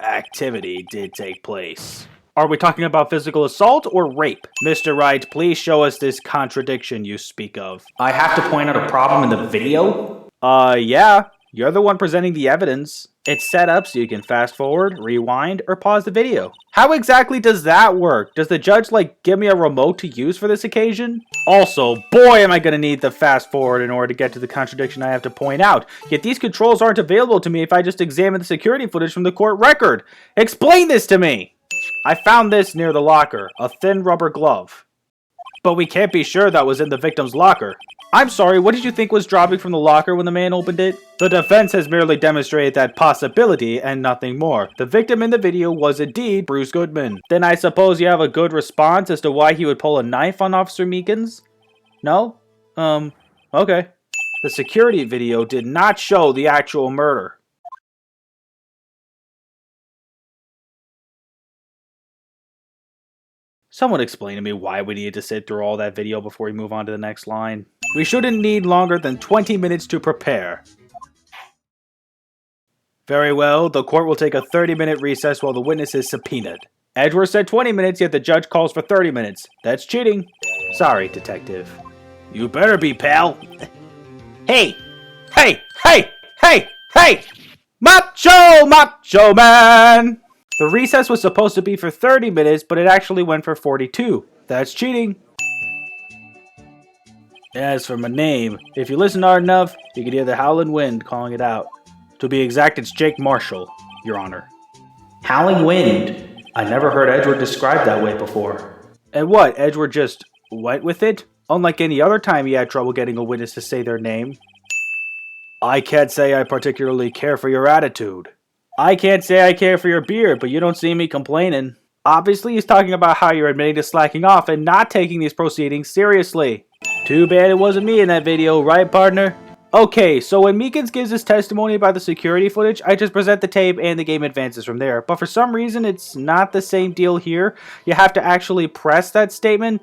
activity did take place. Are we talking about physical assault or rape? Mr. Wright, please show us this contradiction you speak of. I have to point out a problem in the video? Yeah. You're the one presenting the evidence. It's set up so you can fast forward, rewind, or pause the video. How exactly does that work? Does the judge, give me a remote to use for this occasion? Also, boy am I gonna need the fast forward in order to get to the contradiction I have to point out. Yet these controls aren't available to me if I just examine the security footage from the court record. Explain this to me! I found this near the locker, a thin rubber glove. But we can't be sure that was in the victim's locker. I'm sorry, what did you think was dropping from the locker when the man opened it? The defense has merely demonstrated that possibility and nothing more. The victim in the video was indeed Bruce Goodman. Then I suppose you have a good response as to why he would pull a knife on Officer Meekins? No? Okay. The security video did not show the actual murder. Someone explain to me why we needed to sit through all that video before we move on to the next line. We shouldn't need longer than 20 minutes to prepare. Very well, the court will take a 30-minute recess while the witness is subpoenaed. Edgeworth said 20 minutes, yet the judge calls for 30 minutes. That's cheating. Sorry, detective. You better be, pal. Hey! Hey! Hey! Hey! Hey! Macho Man! The recess was supposed to be for 30 minutes, but it actually went for 42. That's cheating. As for my name, if you listen hard enough, you can hear the howling wind calling it out. To be exact, it's Jake Marshall, Your Honor. Howling wind. I never heard Edward described that way before. And what, Edward just went with it? Unlike any other time he had trouble getting a witness to say their name. I can't say I particularly care for your attitude. I can't say I care for your beard, but you don't see me complaining. Obviously, he's talking about how you're admitting to slacking off and not taking these proceedings seriously. Too bad it wasn't me in that video, right, partner? Okay, so when Meekins gives his testimony about the security footage, I just present the tape and the game advances from there. But for some reason, it's not the same deal here. You have to actually press that statement.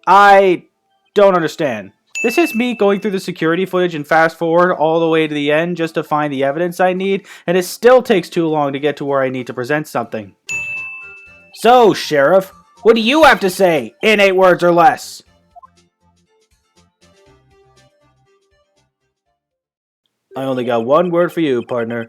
I don't understand. This is me going through the security footage and fast forward all the way to the end just to find the evidence I need, and it still takes too long to get to where I need to present something. So, Sheriff, what do you have to say in 8 words or less? I only got one word for you, partner.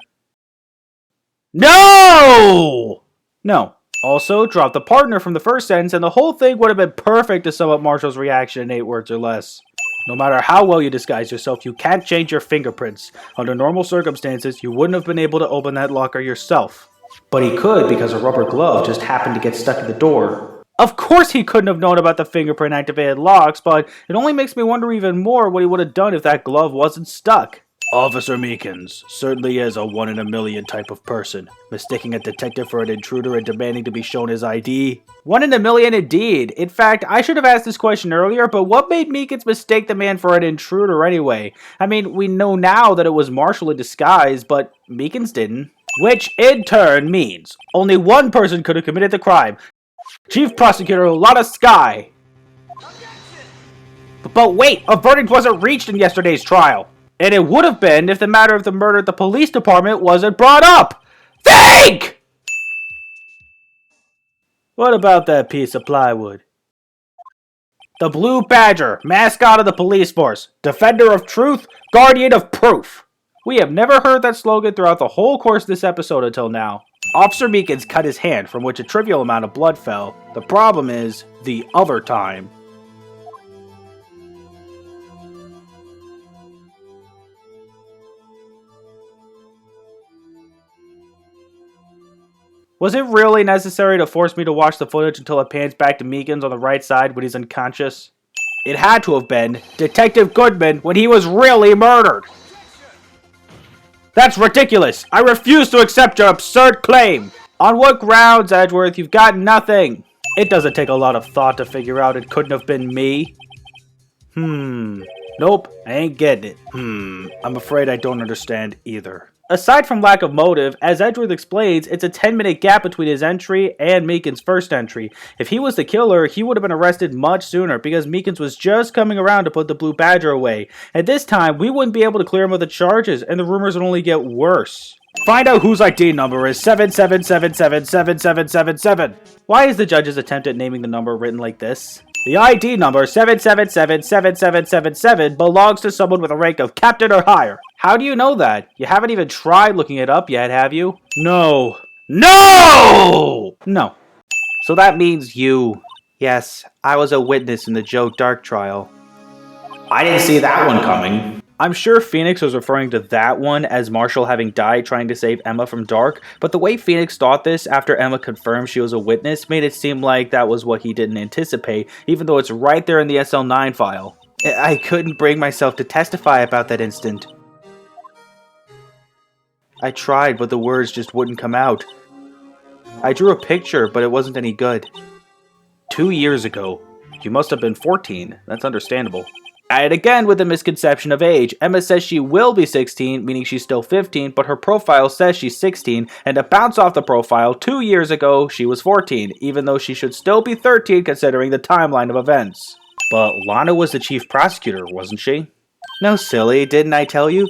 No! No. Also, drop the partner from the first sentence and the whole thing would have been perfect to sum up Marshall's reaction in 8 words or less. No matter how well you disguise yourself, you can't change your fingerprints. Under normal circumstances, you wouldn't have been able to open that locker yourself. But he could because a rubber glove just happened to get stuck in the door. Of course he couldn't have known about the fingerprint-activated locks, but it only makes me wonder even more what he would have done if that glove wasn't stuck. Officer Meekins certainly is a 1 in a million type of person, mistaking a detective for an intruder and demanding to be shown his ID. 1 in a million indeed. In fact, I should have asked this question earlier, but what made Meekins mistake the man for an intruder anyway? I mean, we know now that it was Marshall in disguise, but Meekins didn't. Which, in turn, means only one person could have committed the crime. Chief Prosecutor Lana Skye. But wait, a verdict wasn't reached in yesterday's trial. And it would have been if the matter of the murder at the police department wasn't brought up. Think! What about that piece of plywood? The Blue Badger, mascot of the police force, defender of truth, guardian of proof. We have never heard that slogan throughout the whole course of this episode until now. Officer Meekins cut his hand, from which a trivial amount of blood fell. The problem is, the other time. Was it really necessary to force me to watch the footage until it pans back to Meekins on the right side when he's unconscious? It had to have been Detective Goodman when he was really murdered. That's ridiculous. I refuse to accept your absurd claim. On what grounds, Edgeworth? You've got nothing. It doesn't take a lot of thought to figure out it couldn't have been me. Nope, I ain't getting it. I'm afraid I don't understand either. Aside from lack of motive, as Edgeworth explains, it's a 10-minute gap between his entry and Meekins' first entry. If he was the killer, he would have been arrested much sooner because Meekins was just coming around to put the Blue Badger away. At this time, we wouldn't be able to clear him of the charges, and the rumors would only get worse. Find out whose ID number is 77777777. Why is the judge's attempt at naming the number written like this? The ID number 7777777 belongs to someone with a rank of captain or higher. How do you know that? You haven't even tried looking it up yet, have you? No. No! No. So that means you. Yes, I was a witness in the Joe Dark trial. I didn't see that one coming. I'm sure Phoenix was referring to that one as Marshall having died trying to save Emma from Dark, but the way Phoenix thought this after Emma confirmed she was a witness made it seem like that was what he didn't anticipate, even though it's right there in the SL9 file. I couldn't bring myself to testify about that instant. I tried, but the words just wouldn't come out. I drew a picture, but it wasn't any good. 2 years ago. You must have been 14. That's understandable. And again with the misconception of age. Emma says she will be 16, meaning she's still 15, but her profile says she's 16, and to bounce off the profile, 2 years ago she was 14, even though she should still be 13 considering the timeline of events. But Lana was the chief prosecutor, wasn't she? No, silly, didn't I tell you?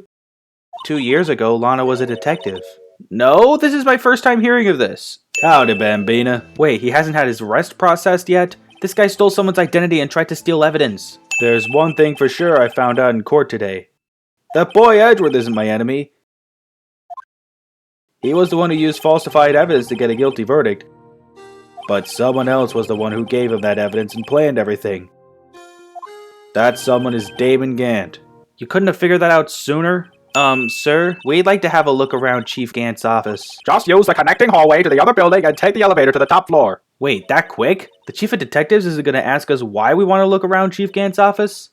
2 years ago, Lana was a detective. No, this is my first time hearing of this. Howdy, Bambina. Wait, he hasn't had his arrest processed yet? This guy stole someone's identity and tried to steal evidence. There's one thing for sure I found out in court today. That boy Edward isn't my enemy. He was the one who used falsified evidence to get a guilty verdict. But someone else was the one who gave him that evidence and planned everything. That someone is Damon Gant. You couldn't have figured that out sooner? Sir, we'd like to have a look around Chief Gant's office. Just use the connecting hallway to the other building and take the elevator to the top floor. Wait, that quick? The Chief of Detectives is going to ask us why we want to look around Chief Gant's office?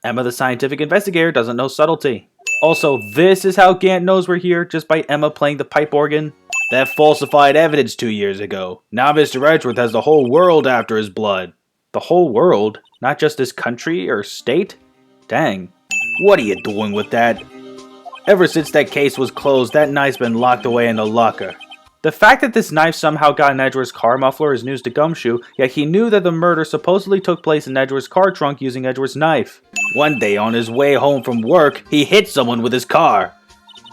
Emma the scientific investigator doesn't know subtlety. Also, this is how Gant knows we're here, just by Emma playing the pipe organ. That falsified evidence 2 years ago. Now Mr. Edgeworth has the whole world after his blood. The whole world? Not just his country or state? Dang. What are you doing with that? Ever since that case was closed, that knife's been locked away in the locker. The fact that this knife somehow got in Edgeworth's car muffler is news to Gumshoe, yet he knew that the murder supposedly took place in Edgeworth's car trunk using Edgeworth's knife. One day on his way home from work, he hit someone with his car.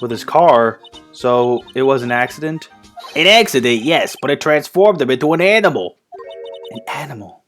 With his car? So it was an accident? An accident, yes, but it transformed him into an animal. An animal?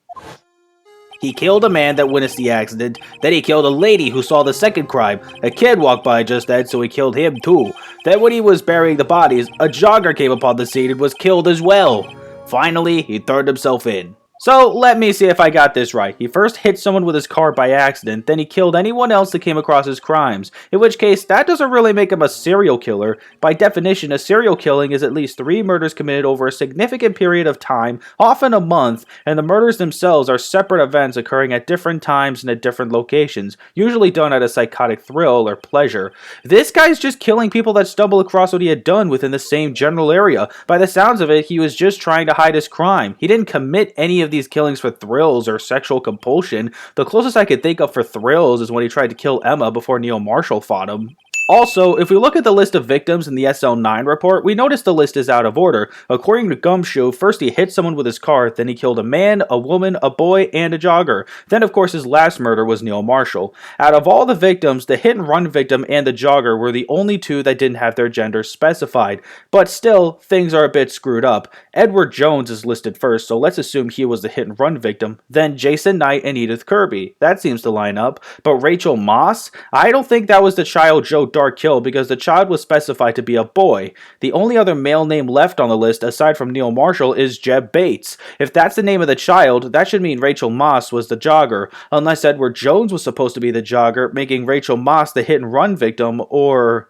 He killed a man that witnessed the accident, then he killed a lady who saw the second crime. A kid walked by just then, so he killed him too. Then when he was burying the bodies, a jogger came upon the scene and was killed as well. Finally, he turned himself in. So, let me see if I got this right. He first hit someone with his car by accident, then he killed anyone else that came across his crimes. In which case, that doesn't really make him a serial killer. By definition, a serial killing is at least 3 murders committed over a significant period of time, often a month, and the murders themselves are separate events occurring at different times and at different locations, usually done at a psychotic thrill or pleasure. This guy's just killing people that stumble across what he had done within the same general area. By the sounds of it, he was just trying to hide his crime. He didn't commit any of these killings for thrills or sexual compulsion. The closest I could think of for thrills is when he tried to kill Emma before Neil Marshall fought him. Also, if we look at the list of victims in the SL9 report, we notice the list is out of order. According to Gumshoe, first he hit someone with his car, then he killed a man, a woman, a boy, and a jogger. Then, of course, his last murder was Neil Marshall. Out of all the victims, the hit-and-run victim and the jogger were the only 2 that didn't have their gender specified. But still, things are a bit screwed up. Edward Jones is listed first, so let's assume he was the hit-and-run victim. Then Jason Knight and Edith Kirby. That seems to line up. But Rachel Moss? I don't think that was the child Joe Dark killed because the child was specified to be a boy. The only other male name left on the list aside from Neil Marshall is Jeb Bates. If that's the name of the child, that should mean Rachel Moss was the jogger, unless Edward Jones was supposed to be the jogger, making Rachel Moss the hit-and-run victim, or...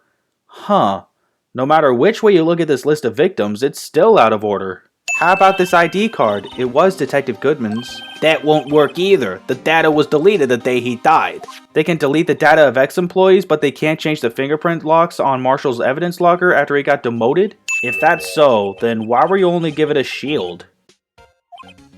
No matter which way you look at this list of victims, it's still out of order. How about this ID card? It was Detective Goodman's. That won't work either. The data was deleted the day he died. They can delete the data of ex-employees, but they can't change the fingerprint locks on Marshall's evidence locker after he got demoted? If that's so, then why were you only given a shield?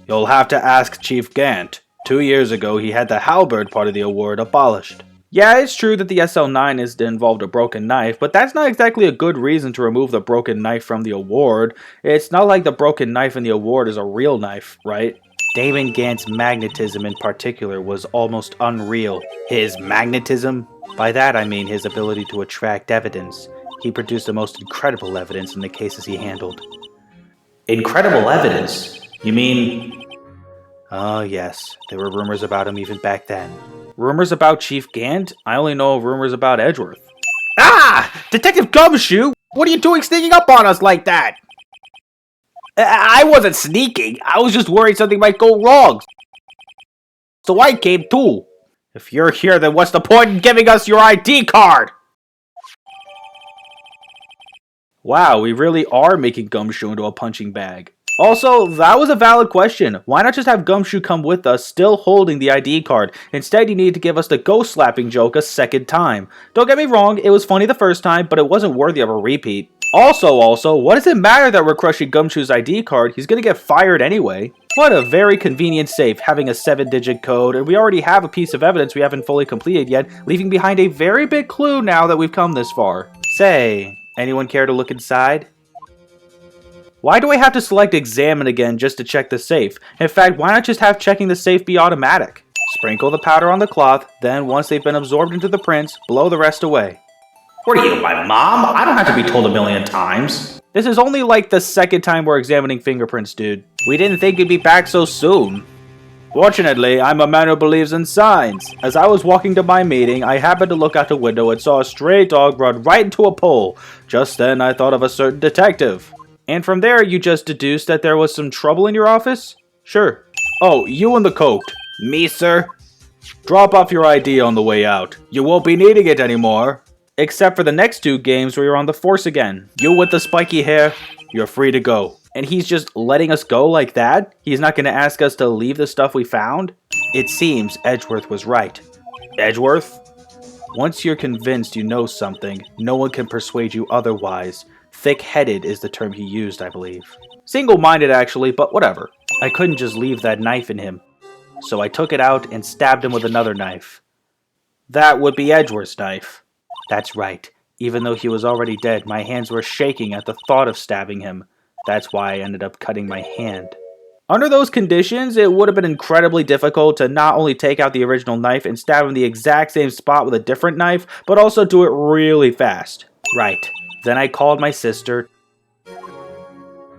You'll have to ask Chief Gant. 2 years ago, he had the halberd part of the award abolished. Yeah, it's true that the SL9 is involved a broken knife, but that's not exactly a good reason to remove the broken knife from the award. It's not like the broken knife in the award is a real knife, right? Damon Gant's magnetism in particular was almost unreal. His magnetism? By that I mean his ability to attract evidence. He produced the most incredible evidence in the cases he handled. Incredible evidence? You mean... Oh yes, there were rumors about him even back then. Rumors about Chief Gant? I only know of rumors about Edgeworth. Ah! Detective Gumshoe! What are you doing sneaking up on us like that? I wasn't sneaking. I was just worried something might go wrong. So I came too. If you're here, then what's the point in giving us your ID card? Wow, we really are making Gumshoe into a punching bag. Also, that was a valid question. Why not just have Gumshoe come with us, still holding the ID card? Instead, you needed to give us the ghost slapping joke a second time. Don't get me wrong, it was funny the first time, but it wasn't worthy of a repeat. Also, what does it matter that we're crushing Gumshoe's ID card? He's gonna get fired anyway. What a very convenient safe, having a 7-digit code, and we already have a piece of evidence we haven't fully completed yet, leaving behind a very big clue now that we've come this far. Say, anyone care to look inside? Why do I have to select examine again just to check the safe? In fact, why not just have checking the safe be automatic? Sprinkle the powder on the cloth, then once they've been absorbed into the prints, blow the rest away. What are you, my mom? I don't have to be told a million times. This is only like the second time we're examining fingerprints, dude. We didn't think you'd be back so soon. Fortunately, I'm a man who believes in signs. As I was walking to my meeting, I happened to look out the window and saw a stray dog run right into a pole. Just then, I thought of a certain detective. And from there, you just deduced that there was some trouble in your office? Sure. Oh, you and the coat. Me, sir? Drop off your ID on the way out. You won't be needing it anymore. Except for the next 2 games where you're on the force again. You with the spiky hair, you're free to go. And he's just letting us go like that? He's not going to ask us to leave the stuff we found? It seems Edgeworth was right. Edgeworth? Once you're convinced you know something, no one can persuade you otherwise. Thick-headed is the term he used, I believe. Single-minded, actually, but whatever. I couldn't just leave that knife in him. So I took it out and stabbed him with another knife. That would be Edgeworth's knife. That's right. Even though he was already dead, my hands were shaking at the thought of stabbing him. That's why I ended up cutting my hand. Under those conditions, it would have been incredibly difficult to not only take out the original knife and stab him the exact same spot with a different knife, but also do it really fast. Right. Then I called my sister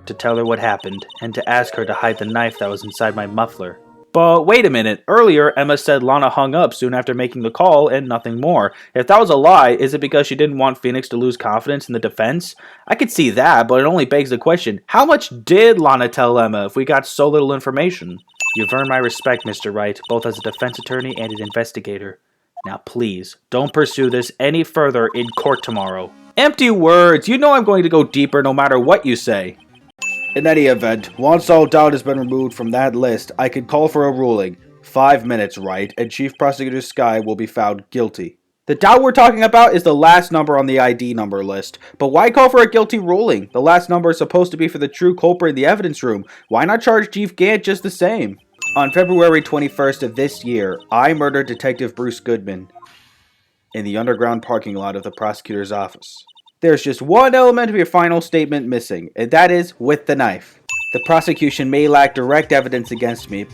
to tell her what happened, and to ask her to hide the knife that was inside my muffler. But wait a minute, earlier Emma said Lana hung up soon after making the call and nothing more. If that was a lie, is it because she didn't want Phoenix to lose confidence in the defense? I could see that, but it only begs the question, how much did Lana tell Emma if we got so little information? You've earned my respect, Mr. Wright, both as a defense attorney and an investigator. Now please, don't pursue this any further in court tomorrow. Empty words, you know I'm going to go deeper no matter what you say. In any event, once all doubt has been removed from that list, I can call for a ruling. 5 minutes, Wright, and Chief Prosecutor Skye will be found guilty. The doubt we're talking about is the last number on the ID number list. But why call for a guilty ruling? The last number is supposed to be for the true culprit in the evidence room. Why not charge Chief Gant just the same? On February 21st of this year, I murdered Detective Bruce Goodman in the underground parking lot of the prosecutor's office. There's just one element of your final statement missing, and that is with the knife. The prosecution may lack direct evidence against me,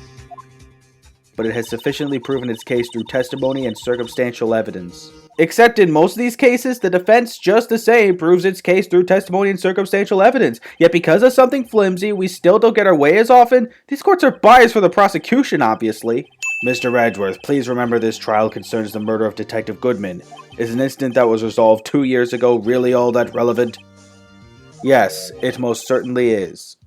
but it has sufficiently proven its case through testimony and circumstantial evidence. Except in most of these cases, the defense just the same proves its case through testimony and circumstantial evidence. Yet because of something flimsy, we still don't get our way as often. These courts are biased for the prosecution, obviously. Mr. Edgeworth, please remember this trial concerns the murder of Detective Goodman. Is an incident that was resolved 2 years ago really all that relevant? Yes, it most certainly is.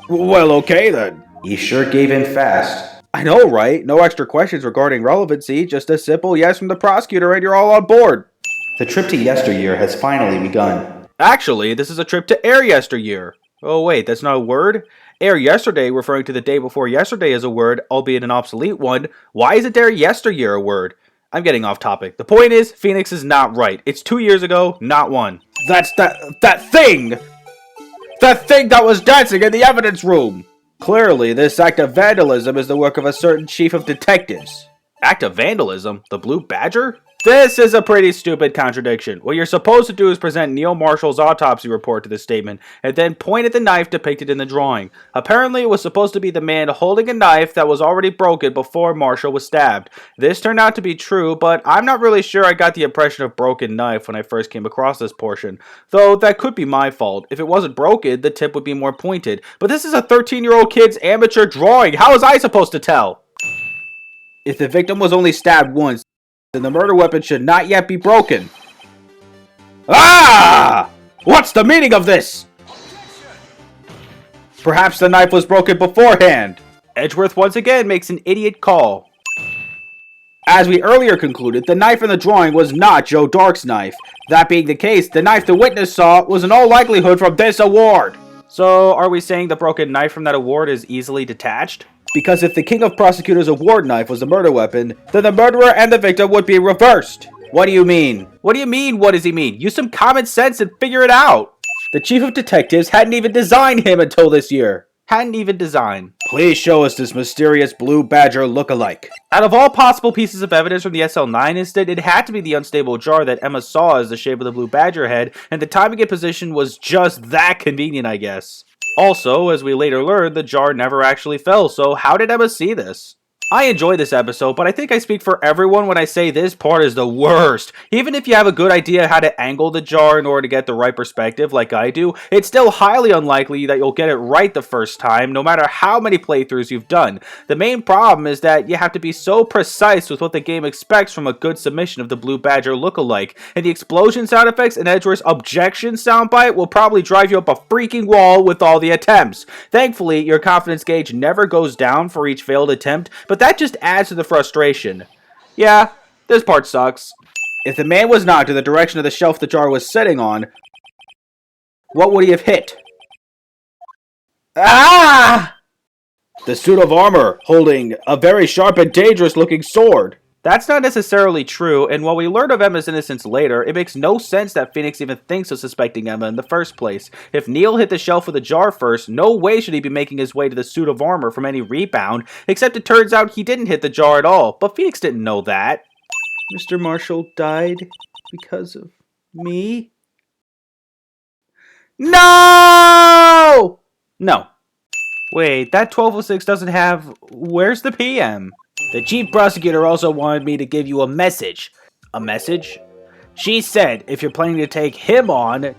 Well, okay then. He sure gave in fast. I know, right? No extra questions regarding relevancy, just a simple yes from the prosecutor and you're all on board. The trip to yesteryear has finally begun. Actually, this is a trip to air yesteryear. Oh wait, that's not a word? Air yesterday referring to the day before yesterday is a word, albeit an obsolete one. Why isn't air yesteryear a word? I'm getting off topic. The point is, Phoenix is not right. It's 2 years ago, not 1. That's that thing! That thing that was dancing in the evidence room! Clearly, this act of vandalism is the work of a certain chief of detectives. Act of vandalism? The Blue Badger? This is a pretty stupid contradiction. What you're supposed to do is present Neil Marshall's autopsy report to this statement, and then point at the knife depicted in the drawing. Apparently, it was supposed to be the man holding a knife that was already broken before Marshall was stabbed. This turned out to be true, but I'm not really sure I got the impression of broken knife when I first came across this portion. Though, that could be my fault. If it wasn't broken, the tip would be more pointed. But this is a 13-year-old kid's amateur drawing. How was I supposed to tell? If the victim was only stabbed once, then the murder weapon should not yet be broken. Ah! What's the meaning of this? Perhaps the knife was broken beforehand. Edgeworth once again makes an idiot call. As we earlier concluded, the knife in the drawing was not Joe Dark's knife. That being the case, the knife the witness saw was in all likelihood from this award. So, are we saying the broken knife from that award is easily detached? Because if the King of Prosecutors award knife was the murder weapon, then the murderer and the victim would be reversed. What do you mean? What do you mean, what does he mean? Use some common sense and figure it out. The Chief of Detectives hadn't even designed him until this year. Hadn't even designed. Please show us this mysterious Blue Badger look-alike. Out of all possible pieces of evidence from the SL9 incident, it had to be the unstable jar that Emma saw as the shape of the Blue Badger head, and the timing and position was just that convenient, I guess. Also, as we later learned, the jar never actually fell, so how did Emma see this? I enjoy this episode, but I think I speak for everyone when I say this part is the worst. Even if you have a good idea how to angle the jar in order to get the right perspective like I do, it's still highly unlikely that you'll get it right the first time, no matter how many playthroughs you've done. The main problem is that you have to be so precise with what the game expects from a good submission of the Blue Badger lookalike, and the explosion sound effects and Edgeworth's objection soundbite will probably drive you up a freaking wall with all the attempts. Thankfully, your confidence gauge never goes down for each failed attempt, but that just adds to the frustration. Yeah, this part sucks. If the man was knocked in the direction of the shelf the jar was sitting on, what would he have hit? Ah! The suit of armor, holding a very sharp and dangerous looking sword. That's not necessarily true, and while we learn of Emma's innocence later, it makes no sense that Phoenix even thinks of suspecting Emma in the first place. If Neil hit the shelf with the jar first, no way should he be making his way to the suit of armor from any rebound, except it turns out he didn't hit the jar at all, but Phoenix didn't know that. Mr. Marshall died because of me? No! No. Wait, that 1206 doesn't have... Where's the PM? The chief prosecutor also wanted me to give you a message. A message? She said if you're planning to take him on,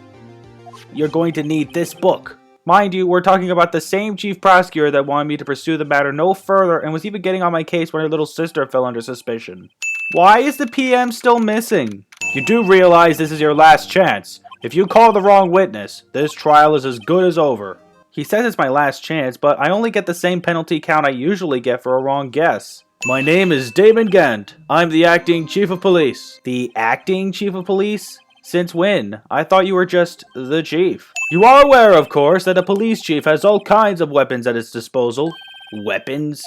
you're going to need this book. Mind you, we're talking about the same chief prosecutor that wanted me to pursue the matter no further and was even getting on my case when her little sister fell under suspicion. Why is the PM still missing? You do realize this is your last chance. If you call the wrong witness, this trial is as good as over. He says it's my last chance, but I only get the same penalty count I usually get for a wrong guess. My name is Damon Gant. I'm the acting chief of police. The acting chief of police? Since when? I thought you were just the chief. You are aware, of course, that a police chief has all kinds of weapons at its disposal. Weapons?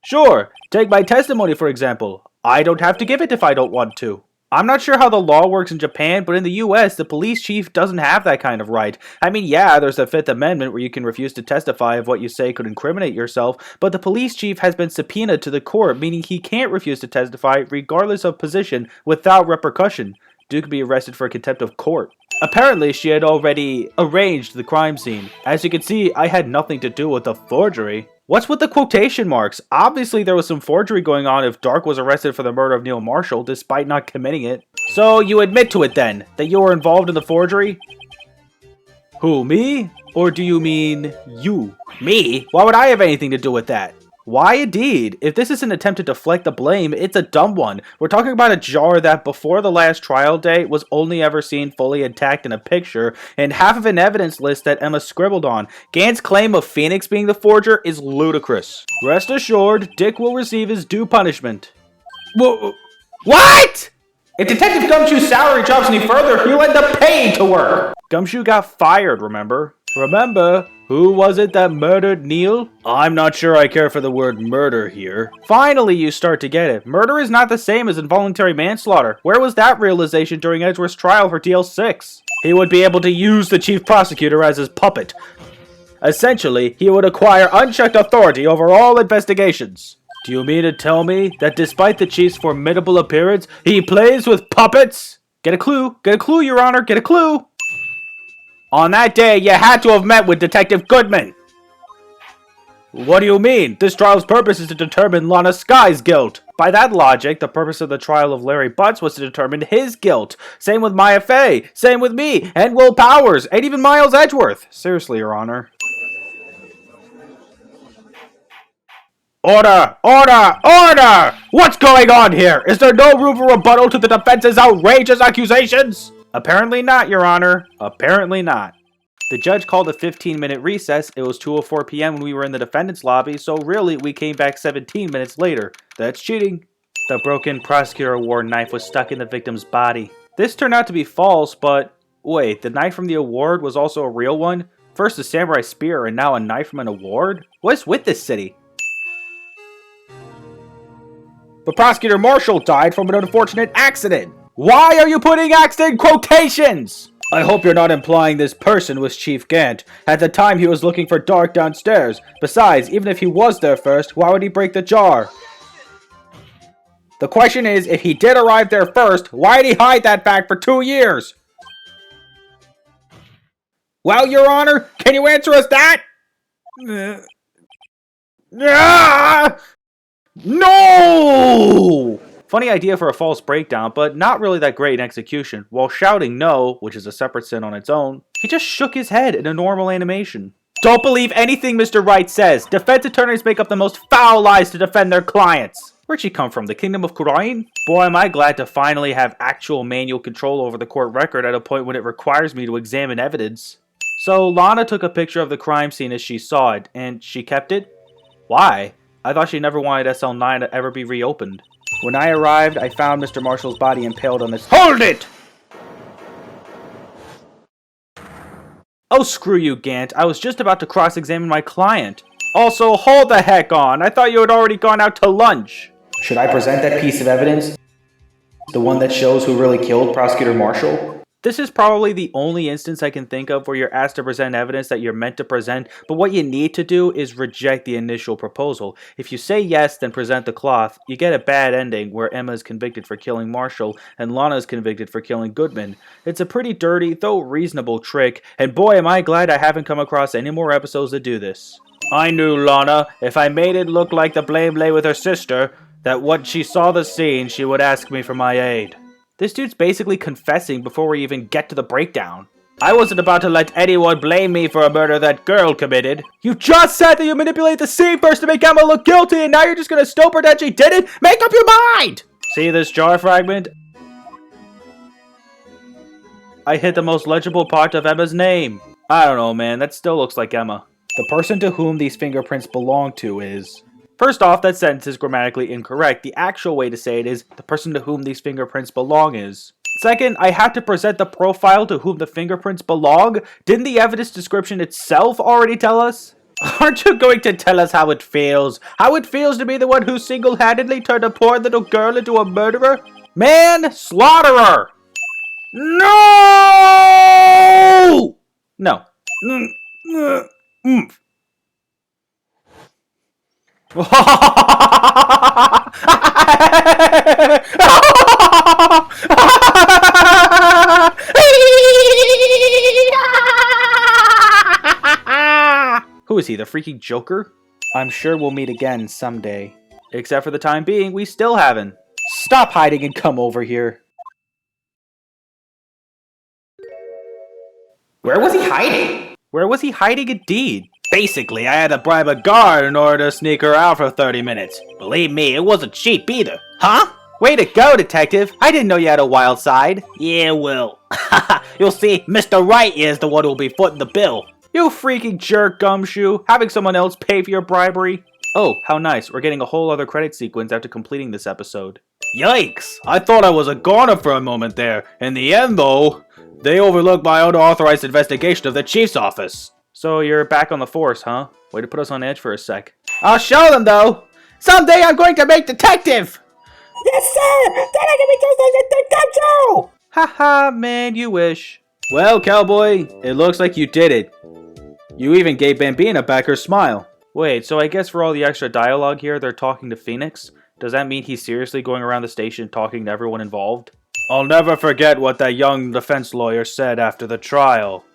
Sure. Take my testimony, for example. I don't have to give it if I don't want to. I'm not sure how the law works in Japan, but in the US, the police chief doesn't have that kind of right. I mean, yeah, there's the Fifth Amendment where you can refuse to testify if what you say could incriminate yourself, but the police chief has been subpoenaed to the court, meaning he can't refuse to testify regardless of position without repercussion. Duke could be arrested for contempt of court. Apparently, she had already arranged the crime scene. As you can see, I had nothing to do with the forgery. What's with the quotation marks? Obviously, there was some forgery going on if Dark was arrested for the murder of Neil Marshall, despite not committing it. So, you admit to it then, that you were involved in the forgery? Who, me? Or do you mean you? Me? Why would I have anything to do with that? Why indeed? If this is an attempt to deflect the blame, it's a dumb one. We're talking about a jar that before the last trial day was only ever seen fully intact in a picture, and half of an evidence list that Emma scribbled on. Gant's claim of Phoenix being the forger is ludicrous. Rest assured, Dick will receive his due punishment. What? If Detective Gumshoe's salary drops any further, he'll end up paying to work. Gumshoe got fired, remember? Remember, who was it that murdered Neil? I'm not sure I care for the word murder here. Finally, you start to get it. Murder is not the same as involuntary manslaughter. Where was that realization during Edgeworth's trial for DL6? He would be able to use the chief prosecutor as his puppet. Essentially, he would acquire unchecked authority over all investigations. Do you mean to tell me that despite the chief's formidable appearance, he plays with puppets? Get a clue, Your Honor, get a clue. On that day, you had to have met with Detective Goodman. What do you mean? This trial's purpose is to determine Lana Sky's guilt. By that logic, the purpose of the trial of Larry Butts was to determine his guilt. Same with Maya Fey, same with me, and Will Powers, and even Miles Edgeworth. Seriously, Your Honor. Order! Order! Order! What's going on here? Is there no room for rebuttal to the defense's outrageous accusations? Apparently not, Your Honor. Apparently not. The judge called a 15-minute recess. It was 2:04 p.m. when we were in the defendant's lobby, so really we came back 17 minutes later. That's cheating. The broken prosecutor award knife was stuck in the victim's body. This turned out to be false, but wait, the knife from the award was also a real one? First a samurai spear and now a knife from an award? What's with this city? But Prosecutor Marshall died from an unfortunate accident. Why are you putting accident in quotations? I hope you're not implying this person was Chief Gant. At the time he was looking for Dark downstairs. Besides, even if he was there first, why would he break the jar? The question is, if he did arrive there first, why did he hide that fact for 2 years? Well, Your Honor, can you answer us that? No! Funny idea for a false breakdown, but not really that great in execution. While shouting no, which is a separate sin on its own, he just shook his head in a normal animation. Don't believe anything Mr. Wright says. Defense attorneys make up the most foul lies to defend their clients. Where'd she come from? The kingdom of Wright? Boy, am I glad to finally have actual manual control over the court record at a point when it requires me to examine evidence. So Lana took a picture of the crime scene as she saw it, and she kept it? Why? I thought she never wanted SL9 to ever be reopened. When I arrived, I found Mr. Marshall's body impaled on this— Hold it! Oh, screw you, Gant. I was just about to cross-examine my client. Also, hold the heck on. I thought you had already gone out to lunch. Should I present that piece of evidence? The one that shows who really killed Prosecutor Marshall? This is probably the only instance I can think of where you're asked to present evidence that you're meant to present, but what you need to do is reject the initial proposal. If you say yes, then present the cloth, you get a bad ending where Emma is convicted for killing Marshall and Lana is convicted for killing Goodman. It's a pretty dirty, though reasonable trick, and boy am I glad I haven't come across any more episodes that do this. I knew Lana, if I made it look like the blame lay with her sister, that when she saw the scene, she would ask me for my aid. This dude's basically confessing before we even get to the breakdown. I wasn't about to let anyone blame me for a murder that girl committed. You just said that you manipulated the scene first to make Emma look guilty, and now you're just gonna still pretend she did it? Make up your mind! See this jar fragment? I hit the most legible part of Emma's name. I don't know, man. That still looks like Emma. The person to whom these fingerprints belong to is... First off, that sentence is grammatically incorrect. The actual way to say it is, the person to whom these fingerprints belong is. Second, I have to present the profile to whom the fingerprints belong? Didn't the evidence description itself already tell us? Aren't you going to tell us how it feels? How it feels to be the one who single-handedly turned a poor little girl into a murderer? Manslaughterer! No! No. Who is he, the freaking Joker? I'm sure we'll meet again someday. Except for the time being, we still haven't. Stop hiding and come over here. Where was he hiding? Where was he hiding indeed? Basically, I had to bribe a guard in order to sneak her out for 30 minutes. Believe me, it wasn't cheap either. Huh? Way to go, detective. I didn't know you had a wild side. Yeah, well, you'll see, Mr. Wright is the one who'll be footing the bill. You freaking jerk, Gumshoe. Having someone else pay for your bribery? Oh, how nice. We're getting a whole other credit sequence after completing this episode. Yikes! I thought I was a goner for a moment there. In the end, though, they overlooked my unauthorized investigation of the chief's office. So you're back on the force, huh? Way to put us on edge for a sec. I'll show them, though. Someday I'm going to make detective. Yes, sir! Then I can be just like the Detective! Haha, man, you wish. Well, cowboy, it looks like you did it. You even gave Bambina back her smile. Wait, so I guess for all the extra dialogue here, they're talking to Phoenix? Does that mean he's seriously going around the station talking to everyone involved? I'll never forget what that young defense lawyer said after the trial.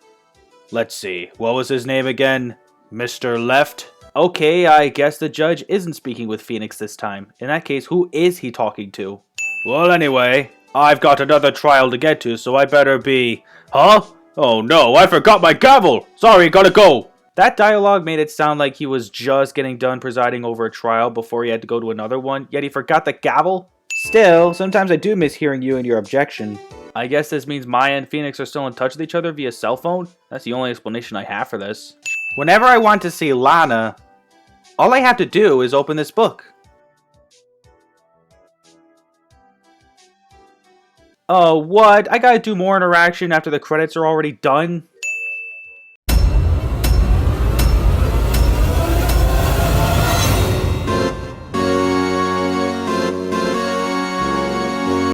Let's see, what was his name again? Mr. Left? Okay, I guess the judge isn't speaking with Phoenix this time. In that case, who is he talking to? Well, anyway, I've got another trial to get to, so I better be... Huh? Oh no, I forgot my gavel! Sorry, gotta go! That dialogue made it sound like he was just getting done presiding over a trial before he had to go to another one, yet he forgot the gavel? Still, sometimes I do miss hearing you and your objection. I guess this means Maya and Phoenix are still in touch with each other via cell phone? That's the only explanation I have for this. Whenever I want to see Lana, all I have to do is open this book. Oh, what? I gotta do more interaction after the credits are already done?